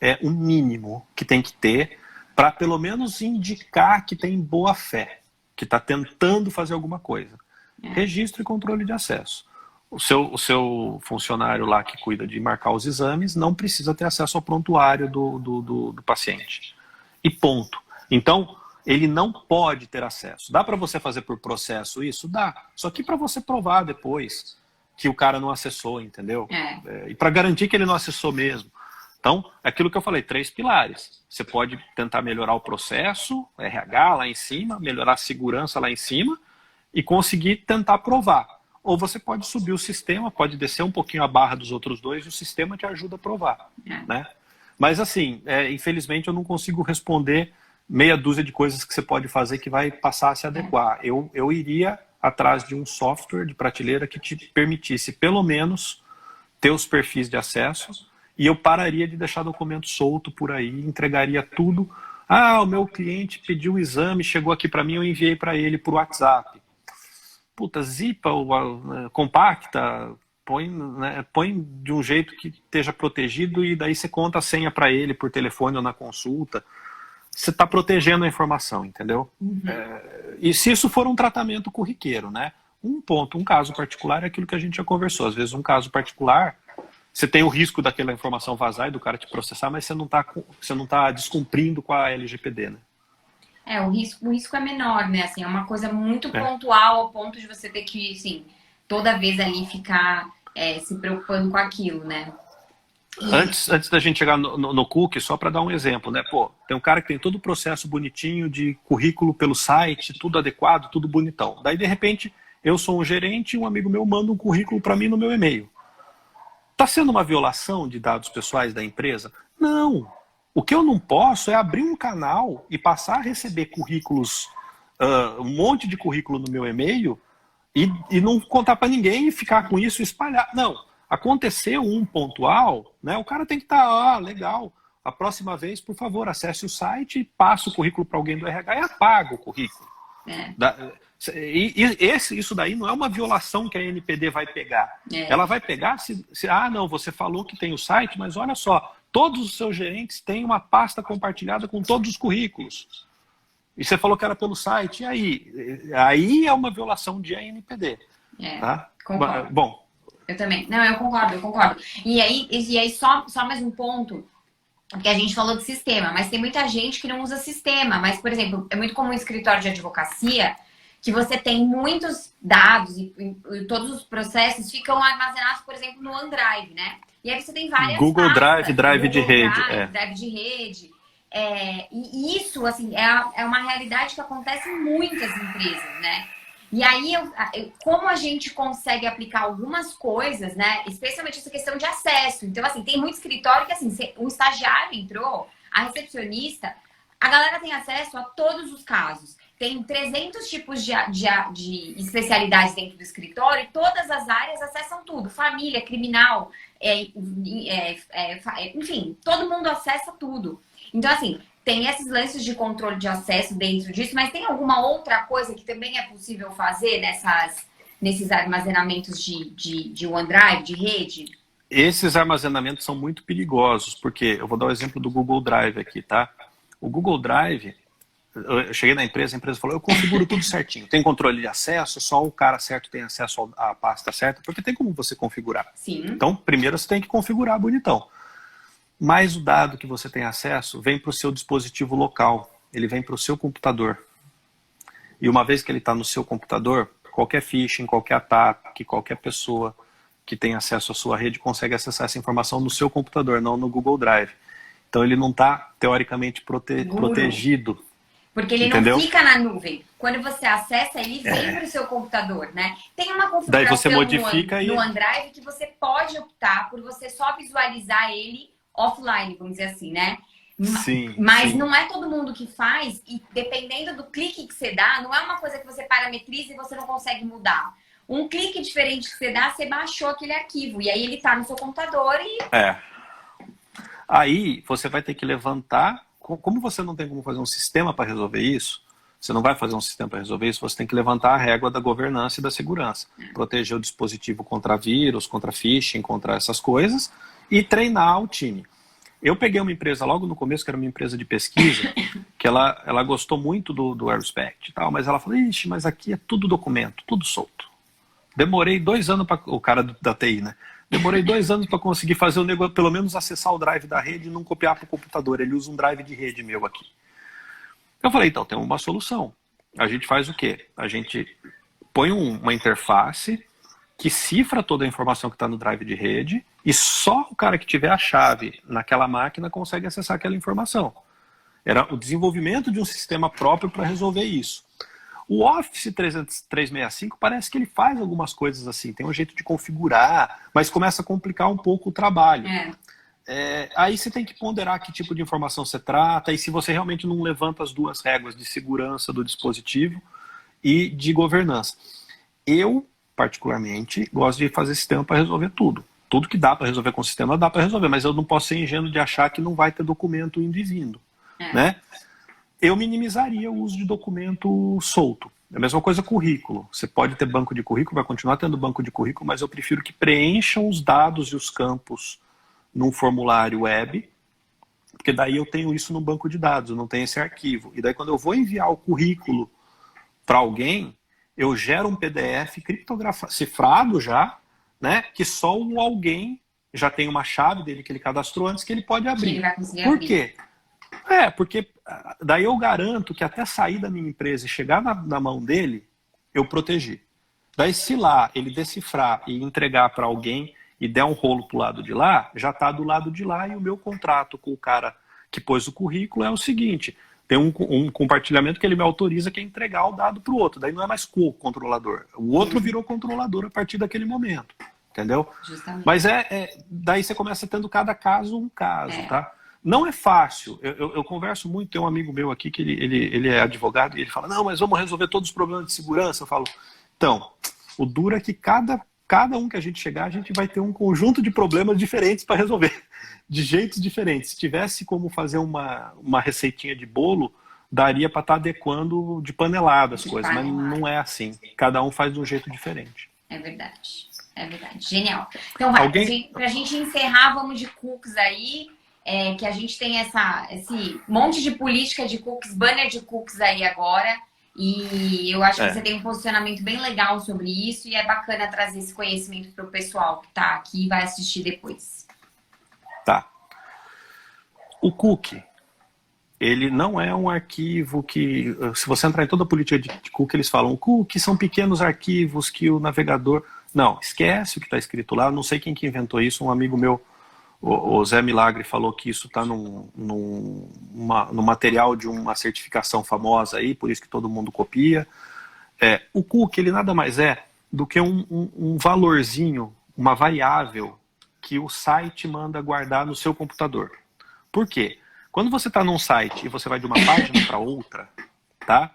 É o mínimo que tem que ter para pelo menos indicar que tem boa fé, que está tentando fazer alguma coisa. Registro e controle de acesso. O seu funcionário lá que cuida de marcar os exames não precisa ter acesso ao prontuário do paciente. E ponto. Então, ele não pode ter acesso. Dá para você fazer por processo isso? Dá. Só que para você provar depois que o cara não acessou, entendeu? E para garantir que ele não acessou mesmo. Então, é aquilo que eu falei, 3 pilares. Você pode tentar melhorar o processo, RH lá em cima, melhorar a segurança lá em cima e conseguir tentar provar. Ou você pode subir o sistema, pode descer um pouquinho a barra dos outros dois e o sistema te ajuda a provar. Né? Mas assim, infelizmente eu não consigo responder meia dúzia de coisas que você pode fazer que vai passar a se adequar. Eu iria atrás de um software de prateleira que te permitisse pelo menos ter os perfis de acesso e eu pararia de deixar documento solto por aí, entregaria tudo. O meu cliente pediu o exame, chegou aqui para mim, eu enviei para ele por WhatsApp. Puta, zipa, compacta, põe de um jeito que esteja protegido e daí você conta a senha para ele por telefone ou na consulta. Você está protegendo a informação, entendeu? E se isso for um tratamento corriqueiro, né? Um caso particular é aquilo que a gente já conversou. Às vezes um caso particular, você tem o risco daquela informação vazar e do cara te processar, mas você não tá descumprindo com a LGPD, né? O risco é menor, né? Assim, é uma coisa muito pontual ao ponto de você ter que, assim, toda vez ali ficar se preocupando com aquilo, né? Antes da gente chegar no cookie, só para dar um exemplo, né? Pô, tem um cara que tem todo o processo bonitinho de currículo pelo site, tudo adequado, tudo bonitão. Daí, de repente, eu sou um gerente e um amigo meu manda um currículo para mim no meu e-mail. Tá sendo uma violação de dados pessoais da empresa? Não. O que eu não posso é abrir um canal e passar a receber currículos, um monte de currículo no meu e-mail e não contar para ninguém e ficar com isso e espalhar. Não. Aconteceu um pontual, né? O cara tem que estar, legal. A próxima vez, por favor, acesse o site e passe o currículo para alguém do RH e apaga o currículo. Isso daí não é uma violação que a NPD vai pegar. Ela vai pegar não, você falou que tem o site, mas olha só, todos os seus gerentes têm uma pasta compartilhada com todos os currículos. E você falou que era pelo site, e aí? Aí é uma violação de ANPD. Tá? Concordo. Bom. Eu também. Não, eu concordo. E aí só mais um ponto, porque a gente falou de sistema, mas tem muita gente que não usa sistema. Mas, por exemplo, é muito comum em escritório de advocacia que você tem muitos dados e todos os processos ficam armazenados, por exemplo, no OneDrive, né? E aí você tem várias Google pastas, Drive de rede. Drive de rede. E isso, assim, é uma realidade que acontece em muitas empresas, né? E aí, como a gente consegue aplicar algumas coisas, né? Especialmente essa questão de acesso. Então, assim, tem muito escritório que, assim, um estagiário entrou, a recepcionista, a galera tem acesso a todos os casos. Tem 300 tipos de especialidades dentro do escritório e todas as áreas acessam tudo. Família, criminal, enfim, todo mundo acessa tudo. Então, assim, tem esses lances de controle de acesso dentro disso, mas tem alguma outra coisa que também é possível fazer nesses armazenamentos de OneDrive, de rede? Esses armazenamentos são muito perigosos, porque eu vou dar o exemplo do Google Drive aqui, tá? O Google Drive, Eu cheguei na empresa, a empresa falou, eu configuro tudo certinho. Tem controle de acesso, só o cara certo tem acesso à pasta certa, porque tem como você configurar. Sim. Então, primeiro você tem que configurar bonitão. Mas o dado que você tem acesso vem para o seu dispositivo local, ele vem para o seu computador. E uma vez que ele está no seu computador, qualquer phishing, qualquer ataque, qualquer pessoa que tem acesso à sua rede consegue acessar essa informação no seu computador, não no Google Drive. Então ele não está, teoricamente, protegido. Porque ele entendeu? Não fica na nuvem. Quando você acessa, ele vem para o seu computador, né? Tem uma configuração Daí você modifica no OneDrive que você pode optar por você só visualizar ele offline, vamos dizer assim, né? Sim, Mas sim. não é todo mundo que faz, e dependendo do clique que você dá, não é uma coisa que você parametriza e você não consegue mudar. Um clique diferente que você dá, você baixou aquele arquivo, e aí ele tá no seu computador e... Aí você vai ter que levantar, como você não tem como fazer um sistema para resolver isso, você não vai fazer um sistema para resolver isso, você tem que levantar a régua da governança e da segurança. Proteger o dispositivo contra vírus, contra phishing, contra essas coisas, e treinar o time. Eu peguei uma empresa logo no começo, que era uma empresa de pesquisa, que ela gostou muito do AirRespect e tal, mas ela falou, ixi, mas aqui é tudo documento, tudo solto. Demorei 2 anos para o cara da TI, né? Demorei 2 anos para conseguir fazer o negócio, pelo menos acessar o drive da rede e não copiar para o computador. Ele usa um drive de rede meu aqui. Eu falei, então, tem uma solução. A gente faz o quê? A gente põe uma interface que cifra toda a informação que está no drive de rede e só o cara que tiver a chave naquela máquina consegue acessar aquela informação. Era o desenvolvimento de um sistema próprio para resolver isso. O Office 365 parece que ele faz algumas coisas assim, tem um jeito de configurar, mas começa a complicar um pouco o trabalho. Aí você tem que ponderar que tipo de informação você trata e se você realmente não levanta as duas réguas de segurança do dispositivo e de governança. Eu, particularmente, gosto de fazer sistema para resolver tudo. Tudo que dá para resolver com o sistema dá para resolver, mas eu não posso ser ingênuo de achar que não vai ter documento indo e vindo. Né? Eu minimizaria o uso de documento solto. É a mesma coisa currículo. Você pode ter banco de currículo, vai continuar tendo banco de currículo, mas eu prefiro que preencham os dados e os campos num formulário web, porque daí eu tenho isso no banco de dados, eu não tenho esse arquivo. E daí quando eu vou enviar o currículo para alguém, eu gero um PDF criptografado, cifrado já, né, que só o alguém já tem uma chave dele que ele cadastrou antes que ele pode abrir. Ele vai conseguir Por abrir. quê? Porque daí eu garanto que até sair da minha empresa e chegar na mão dele, eu protegi. Daí se lá ele decifrar e entregar para alguém e der um rolo pro lado de lá, já está do lado de lá e o meu contrato com o cara que pôs o currículo é o seguinte, tem um compartilhamento que ele me autoriza que é entregar o dado para o outro, daí não é mais co-controlador, o outro virou controlador a partir daquele momento, entendeu? Justamente. Mas daí você começa tendo cada caso um caso, tá? Não é fácil, eu converso muito, tem um amigo meu aqui que ele é advogado e ele fala, não, mas vamos resolver todos os problemas de segurança. Eu falo, então, o duro é que cada um que a gente chegar, a gente vai ter um conjunto de problemas diferentes para resolver, de jeitos diferentes. Se tivesse como fazer uma receitinha de bolo, daria para estar adequando de panelada as coisas, mas não é assim, cada um faz de um jeito diferente. É verdade, genial. Então vai, pra gente encerrar, vamos de cookies aí. Que a gente tem esse monte de política de cookies, banner de cookies aí agora, e eu acho que você tem um posicionamento bem legal sobre isso e é bacana trazer esse conhecimento para o pessoal que está aqui e vai assistir depois. Tá. O cookie, ele não é um arquivo que, se você entrar em toda a política de cookie, eles falam, cookie são pequenos arquivos que o navegador... Não, esquece o que está escrito lá, não sei quem que inventou isso, um amigo meu, o Zé Milagre, falou que isso está no material de uma certificação famosa aí, por isso que todo mundo copia. O cookie, ele nada mais é do que um valorzinho, uma variável que o site manda guardar no seu computador. Por quê? Quando você está num site e você vai de uma página para outra, tá?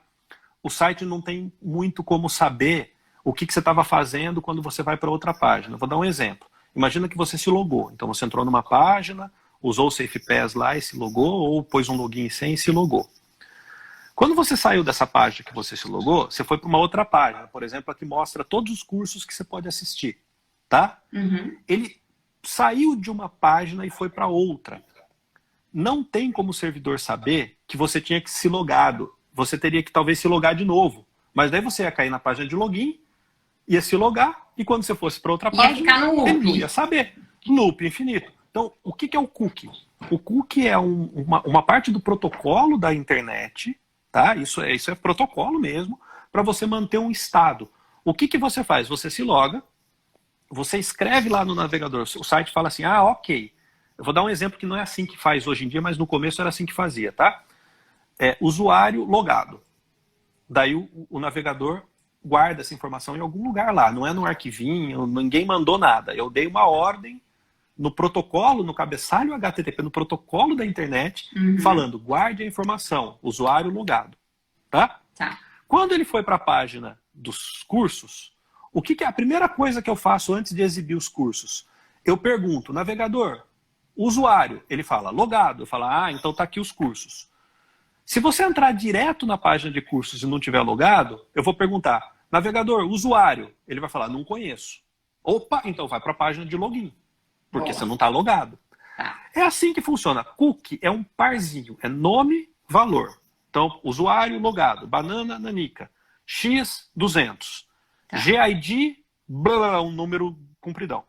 O site não tem muito como saber o que você estava fazendo quando você vai para outra página. Vou dar um exemplo. Imagina que você se logou. Então você entrou numa página, usou o SafePass lá e se logou, ou pôs um login sem e se logou. Quando você saiu dessa página que você se logou, você foi para uma outra página, por exemplo, a que mostra todos os cursos que você pode assistir. Tá? Uhum. Ele saiu de uma página e foi para outra. Não tem como o servidor saber que você tinha que se logado. você teria que talvez se logar de novo. Mas daí você ia cair na página de login, ia se logar, e quando você fosse para outra página, ficar no loop. ele não ia saber. Loop infinito. Então, o que é o cookie? O cookie é uma parte do protocolo da internet, tá? Isso é protocolo mesmo, para você manter um estado. O que você faz? Você se loga, você escreve lá no navegador, o site fala assim, ok. Eu vou dar um exemplo que não é assim que faz hoje em dia, mas no começo era assim que fazia, tá? Usuário logado. Daí o navegador guarda essa informação em algum lugar lá, não é num arquivinho, ninguém mandou nada. Eu dei uma ordem no protocolo, no cabeçalho HTTP, no protocolo da internet, falando, guarde a informação, usuário logado. Tá? Tá. Quando ele foi para a página dos cursos, o que é a primeira coisa que eu faço antes de exibir os cursos? Eu pergunto, navegador, usuário, ele fala, logado. Eu falo, então tá aqui os cursos. Se você entrar direto na página de cursos e não tiver logado, eu vou perguntar, navegador, usuário, ele vai falar, não conheço. Opa, então vai para a página de login, porque você não está logado. Tá. É assim que funciona. Cookie é um parzinho, é nome, valor. Então, usuário logado, banana, nanica, x200, Tá. GID, blá, um número compridão.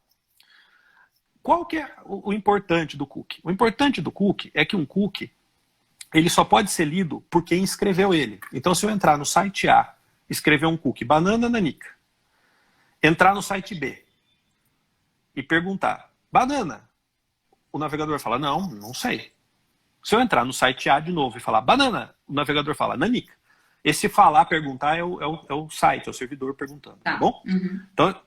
Qual que é o importante do cookie? O importante do cookie é que um cookie, ele só pode ser lido por quem escreveu ele. Então, se eu entrar no site A, escrever um cookie, banana, nanica, entrar no site B e perguntar, banana, o navegador fala, não sei. Se eu entrar no site A de novo e falar banana, o navegador fala nanica. Esse falar, perguntar é o site, é o servidor perguntando, tá bom? Então,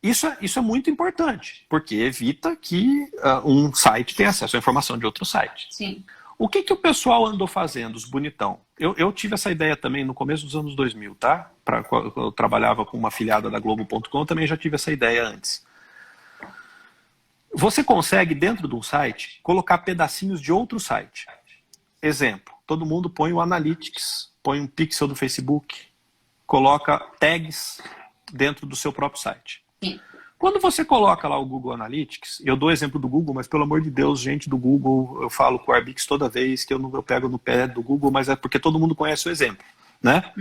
isso é muito importante, porque evita que um site tenha acesso à informação de outro site. Sim. O que o pessoal andou fazendo, os bonitão? Eu tive essa ideia também no começo dos anos 2000, tá? Eu trabalhava com uma afiliada da Globo.com, também já tive essa ideia antes. Você consegue, dentro de um site, colocar pedacinhos de outro site. Exemplo, todo mundo põe o Analytics, põe um pixel do Facebook, coloca tags dentro do seu próprio site. Sim. Quando você coloca lá o Google Analytics, eu dou exemplo do Google, mas pelo amor de Deus, gente do Google, eu falo com o Arbix toda vez que eu pego no pé do Google, mas é porque todo mundo conhece o exemplo, né?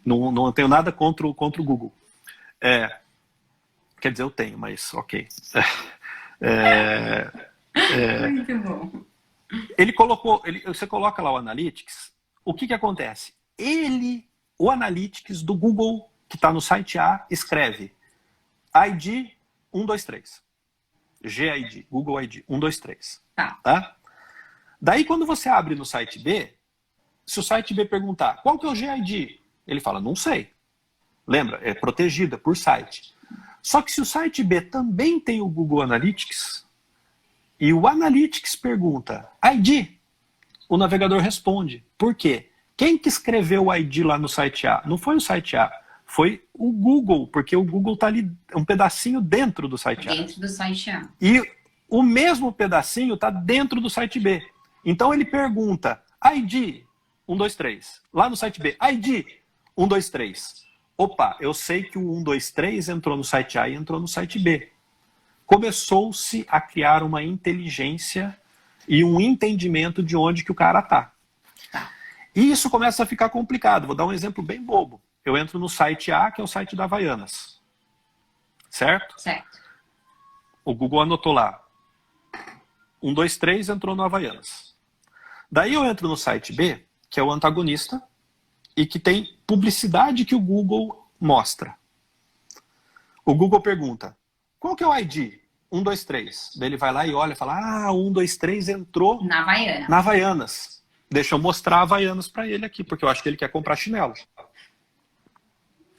Não tenho nada contra o Google. Quer dizer, eu tenho, mas ok. Muito bom. Você coloca lá o Analytics, o que acontece? O Analytics do Google, que está no site A, escreve ID 123. GID, Google ID 123. Tá? Daí quando você abre no site B, se o site B perguntar qual que é o GID, ele fala, não sei. Lembra? É protegida por site. Só que se o site B também tem o Google Analytics, e o Analytics pergunta ID, o navegador responde. Por quê? Quem que escreveu o ID lá no site A? Não foi o site A, foi o Google, porque o Google está ali um pedacinho dentro do site A. Dentro do site A. E o mesmo pedacinho está dentro do site B. Então ele pergunta ID 123. Lá no site B, ID 123. Opa, eu sei que o 123 entrou no site A e entrou no site B. Começou-se a criar uma inteligência e um entendimento de onde que o cara está. E isso começa a ficar complicado. Vou dar um exemplo bem bobo. Eu entro no site A, que é o site da Havaianas. Certo? Certo. O Google anotou lá. 123 entrou no Havaianas. Daí eu entro no site B, que é o antagonista, e que tem publicidade que o Google mostra. O Google pergunta, qual que é o ID? 123. Daí ele vai lá e olha e fala, 123 entrou Na Havaiana. na Havaianas. Deixa eu mostrar a Havaianas para ele aqui, porque eu acho que ele quer comprar chinelo.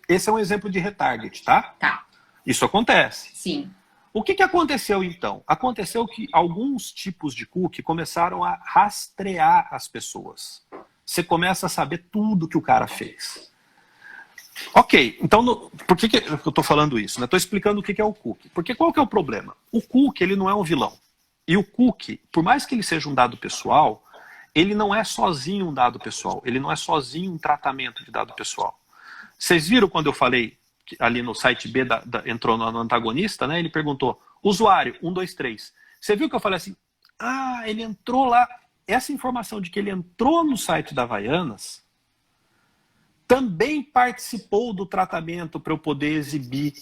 Esse é um exemplo de retarget, tá? Tá. Isso acontece. Sim. O que aconteceu então? Aconteceu que alguns tipos de cookie começaram a rastrear as pessoas. Você começa a saber tudo que o cara fez. Ok, então por que eu estou falando isso? Estou explicando o que é o cookie. Porque qual que é o problema? O cookie ele não é um vilão. E o cookie, por mais que ele seja um dado pessoal, ele não é sozinho um dado pessoal. Ele não é sozinho um tratamento de dado pessoal. Vocês viram quando eu falei que ali no site B entrou no antagonista, né? Ele perguntou, usuário 123. Você viu que eu falei assim, ele entrou lá. Essa informação de que ele entrou no site da Havaianas também participou do tratamento para eu poder exibir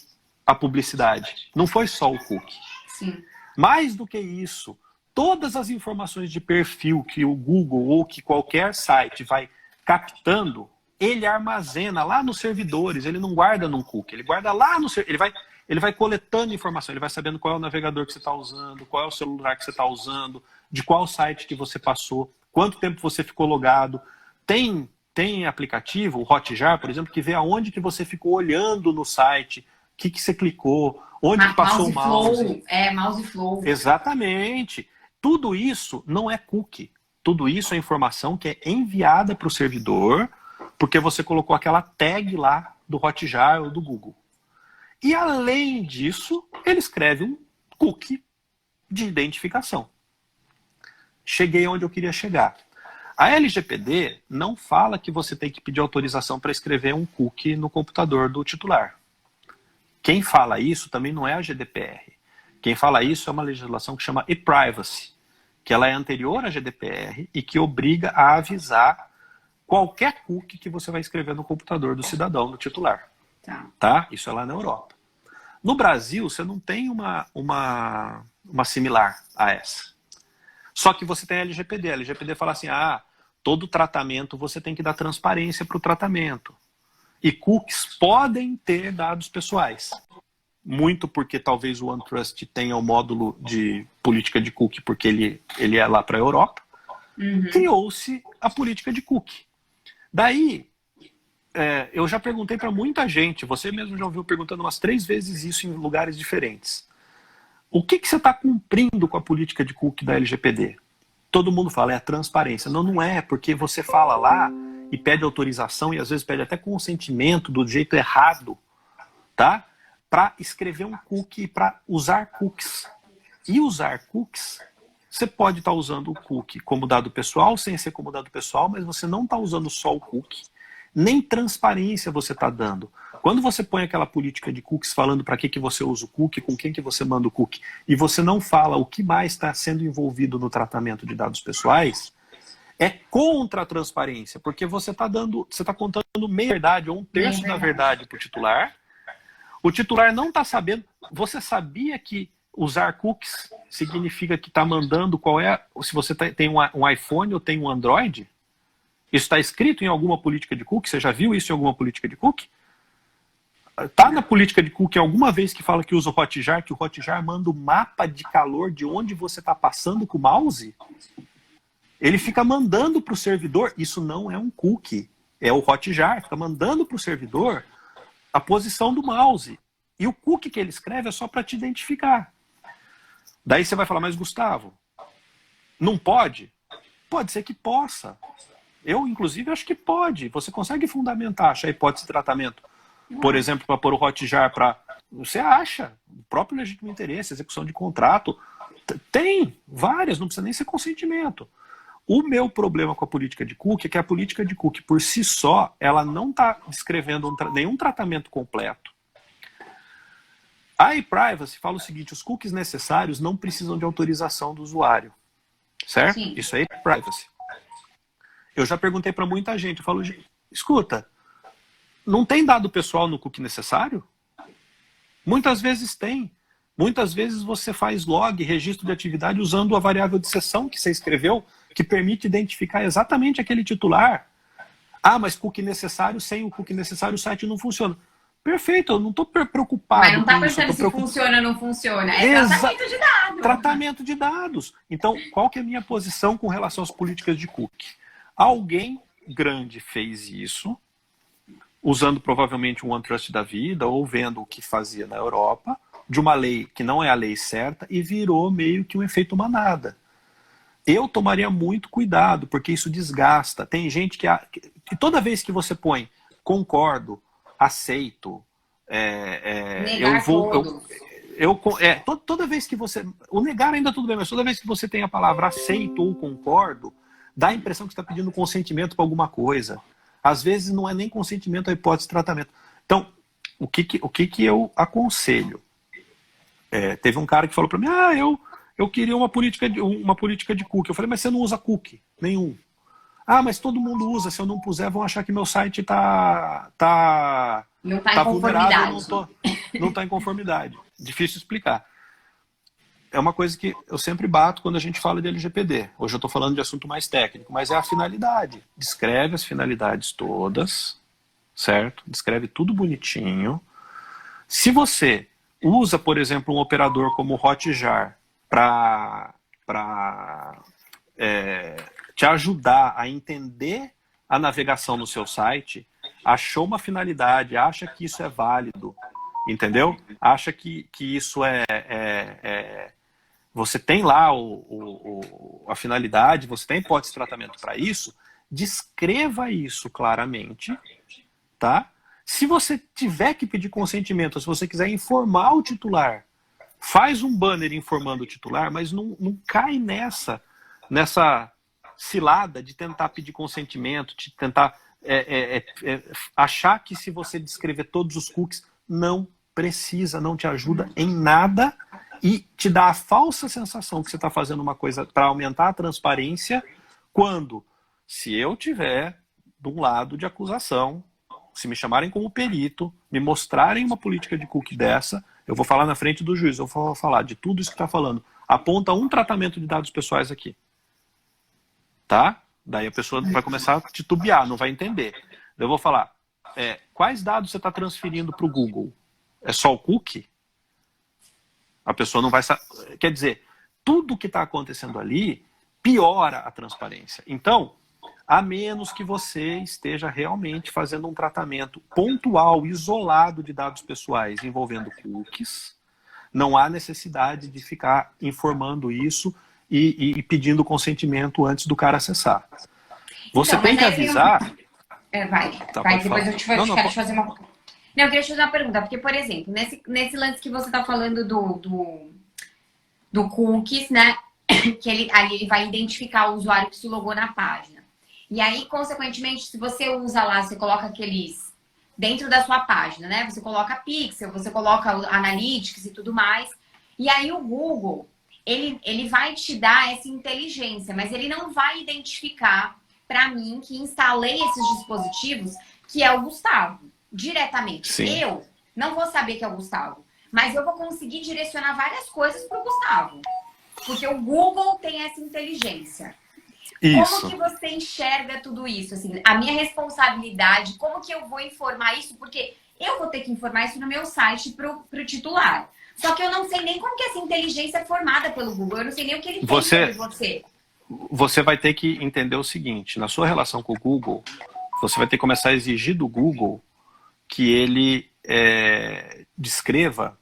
a publicidade. Não foi só o cookie. Sim. Mais do que isso, todas as informações de perfil que o Google ou que qualquer site vai captando, ele armazena lá nos servidores, ele não guarda num cookie, ele guarda lá no servidor, ele vai coletando informação, ele vai sabendo qual é o navegador que você está usando, qual é o celular que você está usando, de qual site que você passou, quanto tempo você ficou logado. Tem aplicativo, o Hotjar, por exemplo, que vê aonde que você ficou olhando no site, o que você clicou, onde que passou o mouse. Mouse flow. Exatamente. Tudo isso não é cookie. Tudo isso é informação que é enviada para o servidor, porque você colocou aquela tag lá do Hotjar ou do Google. E além disso, ele escreve um cookie de identificação. Cheguei onde eu queria chegar. A LGPD não fala que você tem que pedir autorização para escrever um cookie no computador do titular. Quem fala isso também não é a GDPR. Quem fala isso é uma legislação que chama e-privacy, que ela é anterior à GDPR e que obriga a avisar qualquer cookie que você vai escrever no computador do cidadão, do titular. Tá? Isso é lá na Europa. No Brasil, você não tem uma similar a essa. Só que você tem a LGPD. A LGPD fala assim, todo tratamento você tem que dar transparência para o tratamento. E cookies podem ter dados pessoais. Muito porque talvez o OneTrust tenha o módulo de política de cookie, porque ele é lá para a Europa. Criou-se a política de cookie. Daí, eu já perguntei para muita gente, você mesmo já ouviu perguntando umas 3 vezes isso em lugares diferentes. O que você está cumprindo com a política de cookie da LGPD? Todo mundo fala, é a transparência. Não, não é, porque você fala lá e pede autorização e às vezes pede até consentimento do jeito errado, tá? Para escrever um cookie, para usar cookies. E usar cookies, você pode estar usando o cookie como dado pessoal, sem ser como dado pessoal, mas você não está usando só o cookie. Nem transparência você está dando. Quando você põe aquela política de cookies falando para que você usa o cookie, com quem que você manda o cookie, e você não fala o que mais está sendo envolvido no tratamento de dados pessoais, é contra a transparência, porque você está contando meia verdade ou 1/3 da verdade para o titular. O titular não está sabendo. Você sabia que usar cookies significa que está mandando se você tem um iPhone ou tem um Android? Isso está escrito em alguma política de cookie? Você já viu isso em alguma política de cookie? Está na política de cookie alguma vez que fala que usa o Hotjar, que o Hotjar manda o mapa de calor de onde você está passando com o mouse? Ele fica mandando para o servidor, isso não é um cookie, é o Hotjar, fica mandando para o servidor a posição do mouse. E o cookie que ele escreve é só para te identificar. Daí você vai falar, mas Gustavo, não pode? Pode ser que possa. Eu, inclusive, acho que pode. Você consegue fundamentar, achar a hipótese de tratamento. Por exemplo, para pôr o Hotjar para... Você acha, o próprio legítimo interesse, execução de contrato. Tem várias, não precisa nem ser consentimento. O meu problema com a política de cookie é que a política de cookie, por si só, ela não está descrevendo nenhum tratamento completo. A e-privacy fala o seguinte, os cookies necessários não precisam de autorização do usuário. Certo? Sim. Isso é e-privacy. Eu já perguntei para muita gente, eu falo, escuta, não tem dado pessoal no cookie necessário? Muitas vezes tem. Muitas vezes você faz log, registro de atividade, usando a variável de sessão que você escreveu, que permite identificar exatamente aquele titular. Mas cookie necessário, sem o cookie necessário, o site não funciona. Perfeito, eu não estou preocupado. Mas não está pensando se funciona ou não funciona. É tratamento de dados. Tratamento de dados. Então, qual que é a minha posição com relação às políticas de cookie? Alguém grande fez isso, usando provavelmente um OneTrust da vida, ou vendo o que fazia na Europa, de uma lei que não é a lei certa, e virou meio que um efeito manada. Eu tomaria muito cuidado, porque isso desgasta. Tem gente que toda vez que você põe concordo, aceito, toda vez que você... O negar ainda tudo bem, mas toda vez que você tem a palavra aceito ou concordo, dá a impressão que você está pedindo consentimento para alguma coisa. Às vezes não é nem consentimento a hipótese de tratamento. Então, o que eu aconselho? Teve um cara que falou para mim, eu queria uma política de cookie. Eu falei, mas você não usa cookie nenhum. Ah, mas todo mundo usa, se eu não puser, vão achar que meu site Não tá em vulnerável, conformidade. não tá em conformidade. Difícil explicar. É uma coisa que eu sempre bato quando a gente fala de LGPD. Hoje eu estou falando de assunto mais técnico, mas é a finalidade. Descreve as finalidades todas, certo? Descreve tudo bonitinho. Se você usa, por exemplo, um operador como o Hotjar para te ajudar a entender a navegação no seu site, achou uma finalidade, acha que isso é válido, entendeu? Acha que isso você tem lá a finalidade, você tem hipótese de tratamento para isso, descreva isso claramente, tá? Se você tiver que pedir consentimento, se você quiser informar o titular, faz um banner informando o titular, mas não cai nessa cilada de tentar pedir consentimento, de tentar achar que se você descrever todos os cookies, não precisa, não te ajuda em nada e te dá a falsa sensação que você está fazendo uma coisa para aumentar a transparência, quando, se eu tiver de um lado de acusação, se me chamarem como perito, me mostrarem uma política de cookie dessa, eu vou falar na frente do juiz, eu vou falar de tudo isso que está falando. Aponta um tratamento de dados pessoais aqui. Tá? Daí a pessoa vai começar a titubear, não vai entender. Eu vou falar, quais dados você está transferindo para o Google? É só o cookie? A pessoa não vai saber. Quer dizer, tudo que está acontecendo ali piora a transparência. Então, a menos que você esteja realmente fazendo um tratamento pontual, isolado de dados pessoais envolvendo cookies, não há necessidade de ficar informando isso e pedindo consentimento antes do cara acessar. Você tem que avisar... Vai, depois eu quero te fazer uma... Não, eu queria te fazer uma pergunta, porque, por exemplo, nesse lance que você está falando do cookies, né? Que ele vai identificar o usuário que se logou na página. E aí, consequentemente, se você usa lá, você coloca aqueles dentro da sua página, né? Você coloca pixel, você coloca analytics e tudo mais. E aí o Google, ele vai te dar essa inteligência, mas ele não vai identificar para mim que instalei esses dispositivos, que é o Gustavo, diretamente. Sim. Eu não vou saber que é o Gustavo, mas eu vou conseguir direcionar várias coisas para o Gustavo. Porque o Google tem essa inteligência. Isso. Como que você enxerga tudo isso? Assim, a minha responsabilidade, como que eu vou informar isso? Porque eu vou ter que informar isso no meu site pro titular. Só que eu não sei nem como que essa inteligência é formada pelo Google. Eu não sei nem o que ele tem sobre você. Você vai ter que entender o seguinte, na sua relação com o Google, você vai ter que começar a exigir do Google que ele descreva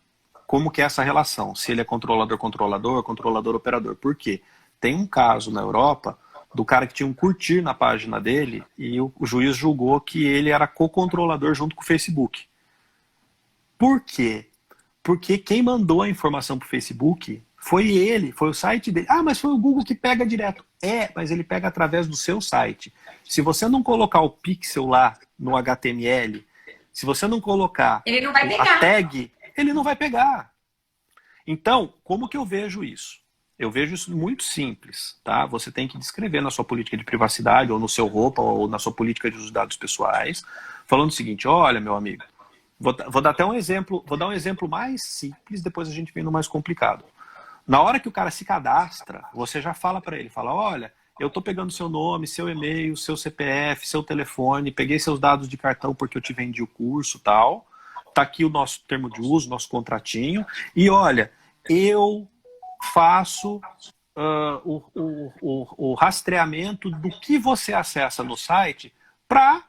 como que é essa relação. Se ele é controlador-controlador, controlador-operador. Por quê? Tem um caso na Europa do cara que tinha um curtir na página dele e o juiz julgou que ele era co-controlador junto com o Facebook. Por quê? Porque quem mandou a informação para o Facebook foi ele, foi o site dele. Ah, mas foi o Google que pega direto. Mas ele pega através do seu site. Se você não colocar o pixel lá no HTML, se você não colocar ele não vai pegar. A tag, ele não vai pegar. Então, como que eu vejo isso? Eu vejo isso muito simples, tá? Você tem que descrever na sua política de privacidade, ou no seu roupa, ou na sua política de uso de dados pessoais, falando o seguinte, olha, meu amigo, vou dar até um exemplo, vou dar um exemplo mais simples, depois a gente vem no mais complicado. Na hora que o cara se cadastra, você já fala para ele, fala, olha, eu estou pegando seu nome, seu e-mail, seu CPF, seu telefone, peguei seus dados de cartão porque eu te vendi o curso, tal, tá aqui o nosso termo de uso, nosso contratinho, e olha, eu faço o rastreamento do que você acessa no site para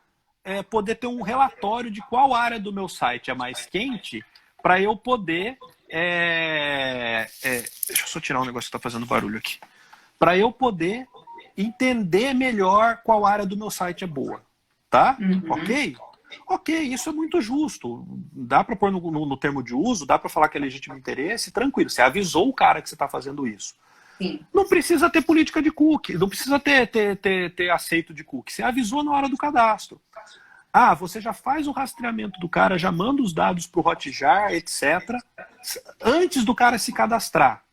poder ter um relatório de qual área do meu site é mais quente, para eu poder... deixa eu só tirar um negócio que está fazendo barulho aqui. Para eu poder entender melhor qual área do meu site é boa. Tá? Ok? Ok, isso é muito justo. Dá para pôr no termo de uso, dá para falar que é legítimo interesse, tranquilo. Você avisou o cara que você está fazendo isso. Sim. Não precisa ter política de cookie, não precisa ter aceito de cookie. Você avisou na hora do cadastro. Ah, você já faz o rastreamento do cara, já manda os dados para o Hotjar, etc. Antes do cara se cadastrar.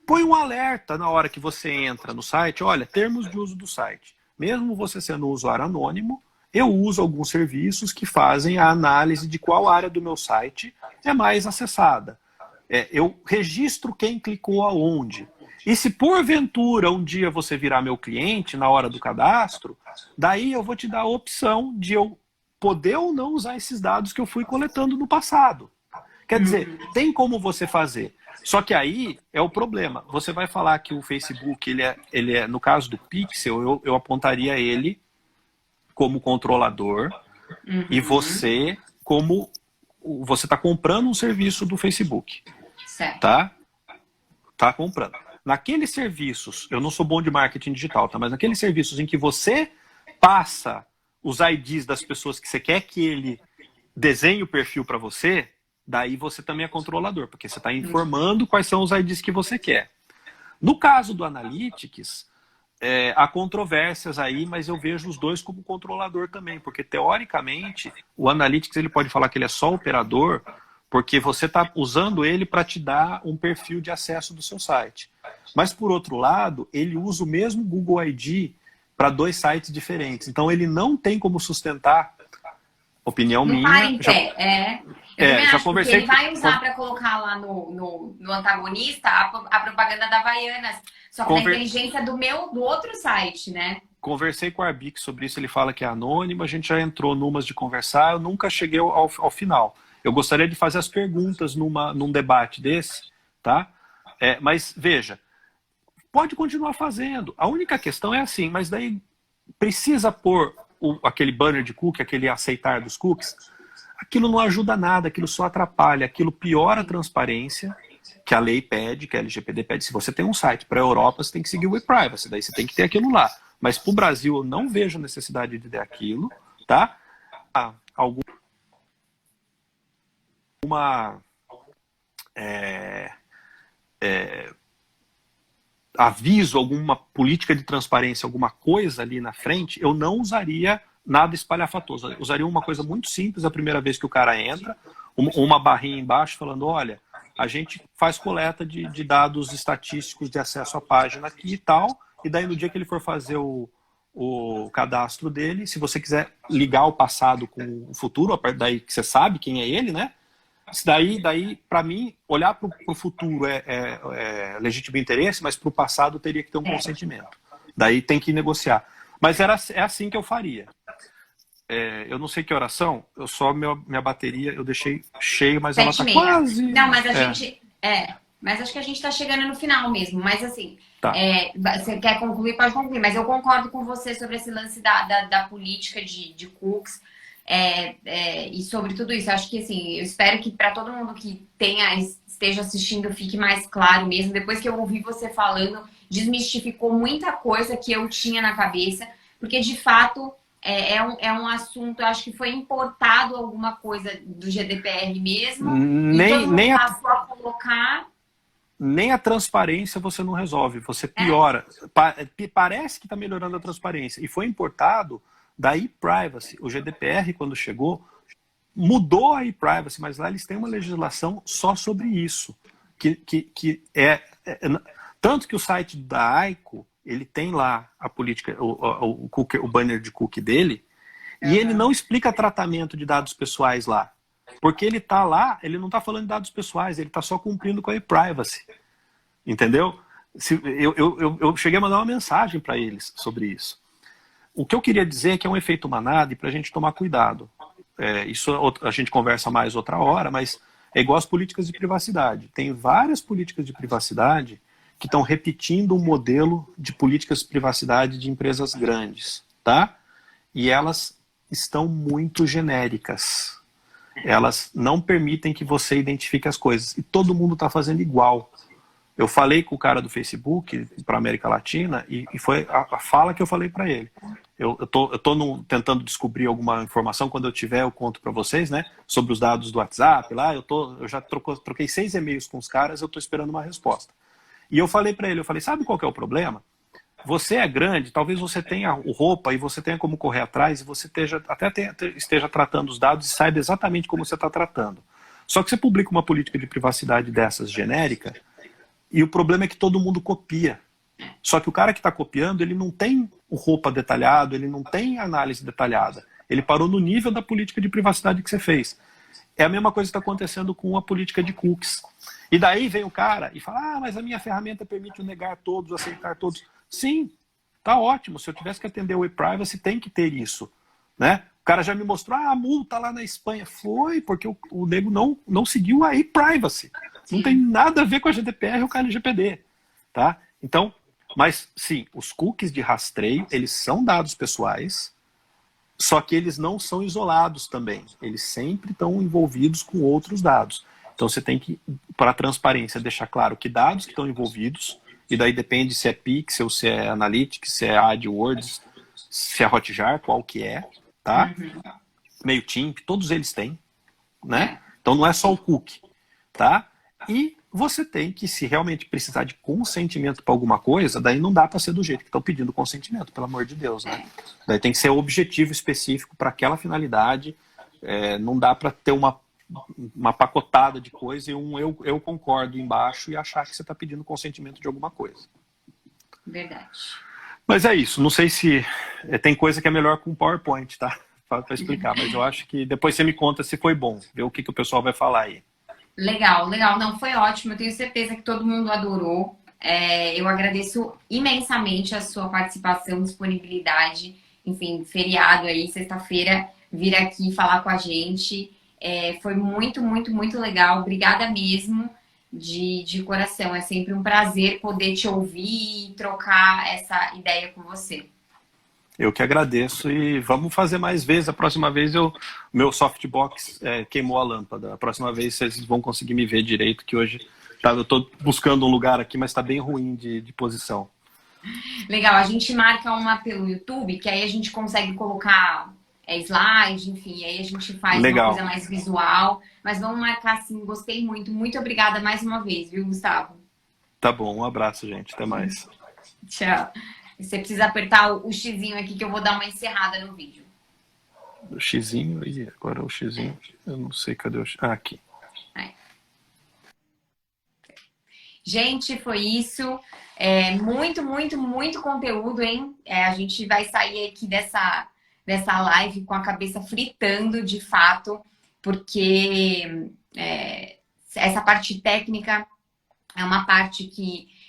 Põe um alerta na hora que você entra no site, olha, termos de uso do site. mesmo você sendo um usuário anônimo, eu uso alguns serviços que fazem a análise de qual área do meu site é mais acessada. Eu registro quem clicou aonde. E se porventura um dia você virar meu cliente na hora do cadastro, daí eu vou te dar a opção de eu poder ou não usar esses dados que eu fui coletando no passado. Quer dizer, tem como você fazer. Só que aí é o problema. Você vai falar que o Facebook, ele é no caso do Pixel, eu apontaria ele como controlador e você como você está comprando um serviço do Facebook. Certo. Tá comprando. Naqueles serviços, eu não sou bom de marketing digital, tá? Mas naqueles serviços em que você passa os IDs das pessoas que você quer que ele desenhe o perfil para você, daí você também é controlador, porque você está informando quais são os IDs que você quer. No caso do Analytics, há controvérsias aí, mas eu vejo os dois como controlador também, porque teoricamente o Analytics ele pode falar que ele é só operador, porque você está usando ele para te dar um perfil de acesso do seu site. Mas, por outro lado, ele usa o mesmo Google ID para 2 sites diferentes. Então, ele não tem como sustentar, opinião não minha... Para em pé, Eu também já acho conversei que ele vai usar para colocar lá no antagonista a propaganda da Havaianas, só que da inteligência do outro site, né? Conversei com o Arbic sobre isso, ele fala que é anônimo, a gente já entrou numas de conversar, eu nunca cheguei ao final. Eu gostaria de fazer as perguntas num debate desse, tá? Mas, veja, pode continuar fazendo. A única questão é assim, mas daí precisa pôr aquele banner de cookie, aquele aceitar dos cookies. Aquilo não ajuda nada, aquilo só atrapalha, aquilo piora a transparência que a lei pede, que a LGPD pede. Se você tem um site para a Europa, você tem que seguir o e-privacy, daí você tem que ter aquilo lá. Mas para o Brasil eu não vejo necessidade de ter aquilo, tá? Aviso, alguma política de transparência, alguma coisa ali na frente, eu não usaria nada espalhafatoso. Eu usaria uma coisa muito simples a primeira vez que o cara entra, uma barrinha embaixo falando, olha, a gente faz coleta de dados estatísticos de acesso à página aqui e tal, e daí no dia que ele for fazer o cadastro dele, se você quiser ligar o passado com o futuro, daí que você sabe quem é ele, né? Daí para mim, olhar para o futuro é legítimo interesse, mas para o passado teria que ter um consentimento. Daí tem que negociar. Mas é assim que eu faria. Eu não sei que oração, minha bateria eu deixei cheia, mas ela está quase... Não, mas a gente... mas acho que a gente está chegando no final mesmo. Mas assim, tá. Você quer concluir, pode concluir. Mas eu concordo com você sobre esse lance da política de cookies. E sobre tudo isso, acho que assim, eu espero que para todo mundo que esteja assistindo fique mais claro mesmo. Depois que eu ouvi você falando, desmistificou muita coisa que eu tinha na cabeça, porque de fato é um assunto, eu acho que foi importado alguma coisa do GDPR mesmo, e passou a colocar. Nem a transparência você não resolve, você piora. Parece que está melhorando a transparência, e foi importado da e-privacy. O GDPR, quando chegou, mudou a e-privacy, mas lá eles têm uma legislação só sobre isso. Tanto que o site da AICO, ele tem lá a política, o banner de cookie dele, e ele não explica tratamento de dados pessoais lá. Porque ele está lá, ele não está falando de dados pessoais, ele está só cumprindo com a e-privacy. Entendeu? Eu cheguei a mandar uma mensagem para eles sobre isso. O que eu queria dizer é que é um efeito manada e para a gente tomar cuidado. Isso a gente conversa mais outra hora, mas é igual as políticas de privacidade. Tem várias políticas de privacidade que estão repetindo um modelo de políticas de privacidade de empresas grandes, tá? E elas estão muito genéricas. Elas não permitem que você identifique as coisas. E todo mundo está fazendo igual. Eu falei com o cara do Facebook para a América Latina e foi a fala que eu falei para ele. Eu tô tentando descobrir alguma informação, quando eu tiver eu conto para vocês, né? Sobre os dados do WhatsApp lá, eu já troquei 6 e-mails com os caras, eu estou esperando uma resposta. E eu falei para ele, sabe qual que é o problema? Você é grande, talvez você tenha roupa e você tenha como correr atrás e você esteja tratando os dados e saiba exatamente como você está tratando. Só que você publica uma política de privacidade dessas genérica e o problema é que todo mundo copia. Só que o cara que está copiando, ele não tem roupa detalhado, ele não tem análise detalhada. Ele parou no nível da política de privacidade que você fez. É a mesma coisa que está acontecendo com a política de cookies. E daí vem o cara e fala, mas a minha ferramenta permite negar todos, aceitar todos. Sim, tá ótimo. Se eu tivesse que atender o e-privacy, tem que ter isso. Né? O cara já me mostrou, a multa lá na Espanha. Foi, porque o nego não seguiu a e-privacy. Não tem nada a ver com a GDPR ou com a LGPD. Tá? Então, mas sim, os cookies de rastreio, eles são dados pessoais, só que eles não são isolados também. Eles sempre estão envolvidos com outros dados. Então você tem que, para a transparência, deixar claro que dados que estão envolvidos, e daí depende se é Pixel, se é Analytics, se é AdWords, se é Hotjar, qual que é, tá? MailChimp, todos eles têm, né? Então não é só o cookie, tá? E você tem que, se realmente precisar de consentimento para alguma coisa, daí não dá para ser do jeito que estão pedindo consentimento, pelo amor de Deus, né? Daí tem que ser objetivo específico para aquela finalidade, não dá para ter uma pacotada de coisa e eu concordo embaixo e achar que você está pedindo consentimento de alguma coisa. Verdade. Mas é isso, não sei se tem coisa que é melhor com PowerPoint, tá? Para explicar, mas eu acho que depois você me conta se foi bom, ver o que o pessoal vai falar aí. Legal, legal. Não, foi ótimo. Eu tenho certeza que todo mundo adorou. Eu agradeço imensamente a sua participação, disponibilidade. Enfim, feriado aí, sexta-feira, vir aqui falar com a gente. Foi muito, muito, muito legal. Obrigada mesmo, de coração. É sempre um prazer poder te ouvir e trocar essa ideia com você. Eu que agradeço e vamos fazer mais vezes. A próxima vez meu softbox queimou a lâmpada. A próxima vez vocês vão conseguir me ver direito, que hoje eu estou buscando um lugar aqui, mas está bem ruim de posição. Legal, a gente marca uma pelo YouTube, que aí a gente consegue colocar slide, enfim, aí a gente faz uma coisa mais visual. Mas vamos marcar sim, gostei muito. Muito obrigada mais uma vez, viu, Gustavo? Tá bom, um abraço, gente. Até mais. Tchau. Você precisa apertar o xizinho aqui que eu vou dar uma encerrada no vídeo. O xizinho, e agora o xizinho, eu não sei cadê o xizinho. Ah, aqui. Gente, foi isso. Muito, muito, muito conteúdo, hein? A gente vai sair aqui dessa live com a cabeça fritando, de fato, porque essa parte técnica é uma parte que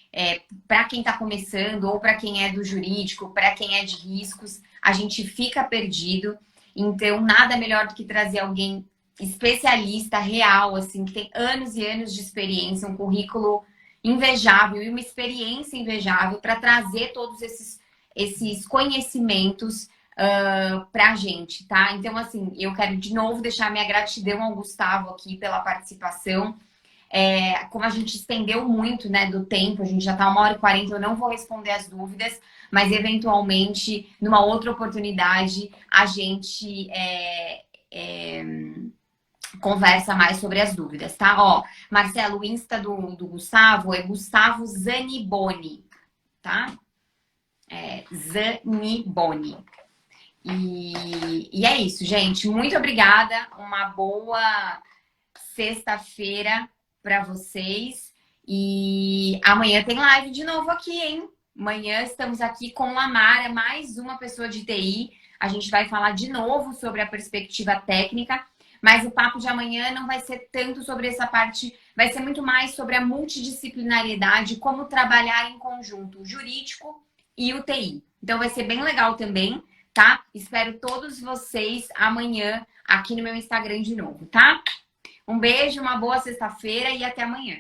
para quem está começando ou para quem é do jurídico, para quem é de riscos, a gente fica perdido. Então, nada melhor do que trazer alguém especialista, real, assim, que tem anos e anos de experiência, um currículo invejável e uma experiência invejável para trazer todos esses conhecimentos para a gente, tá? Então, assim, eu quero de novo deixar minha gratidão ao Gustavo aqui pela participação. Como a gente estendeu muito, né, do tempo, a gente já tá 1h40, eu não vou responder as dúvidas, mas eventualmente, numa outra oportunidade, a gente conversa mais sobre as dúvidas, tá? Ó, Marcelo, o Insta do Gustavo é Gustavo Zaniboni, tá? Zaniboni. E é isso, gente. Muito obrigada. Uma boa sexta-feira para vocês. E amanhã tem live de novo aqui, hein? Amanhã estamos aqui com Lamara, mais uma pessoa de TI. A gente vai falar de novo sobre a perspectiva técnica, mas o papo de amanhã não vai ser tanto sobre essa parte, vai ser muito mais sobre a multidisciplinariedade, como trabalhar em conjunto o jurídico e o TI. Então vai ser bem legal também, tá? Espero todos vocês amanhã aqui no meu Instagram de novo, tá? Um beijo, uma boa sexta-feira e até amanhã.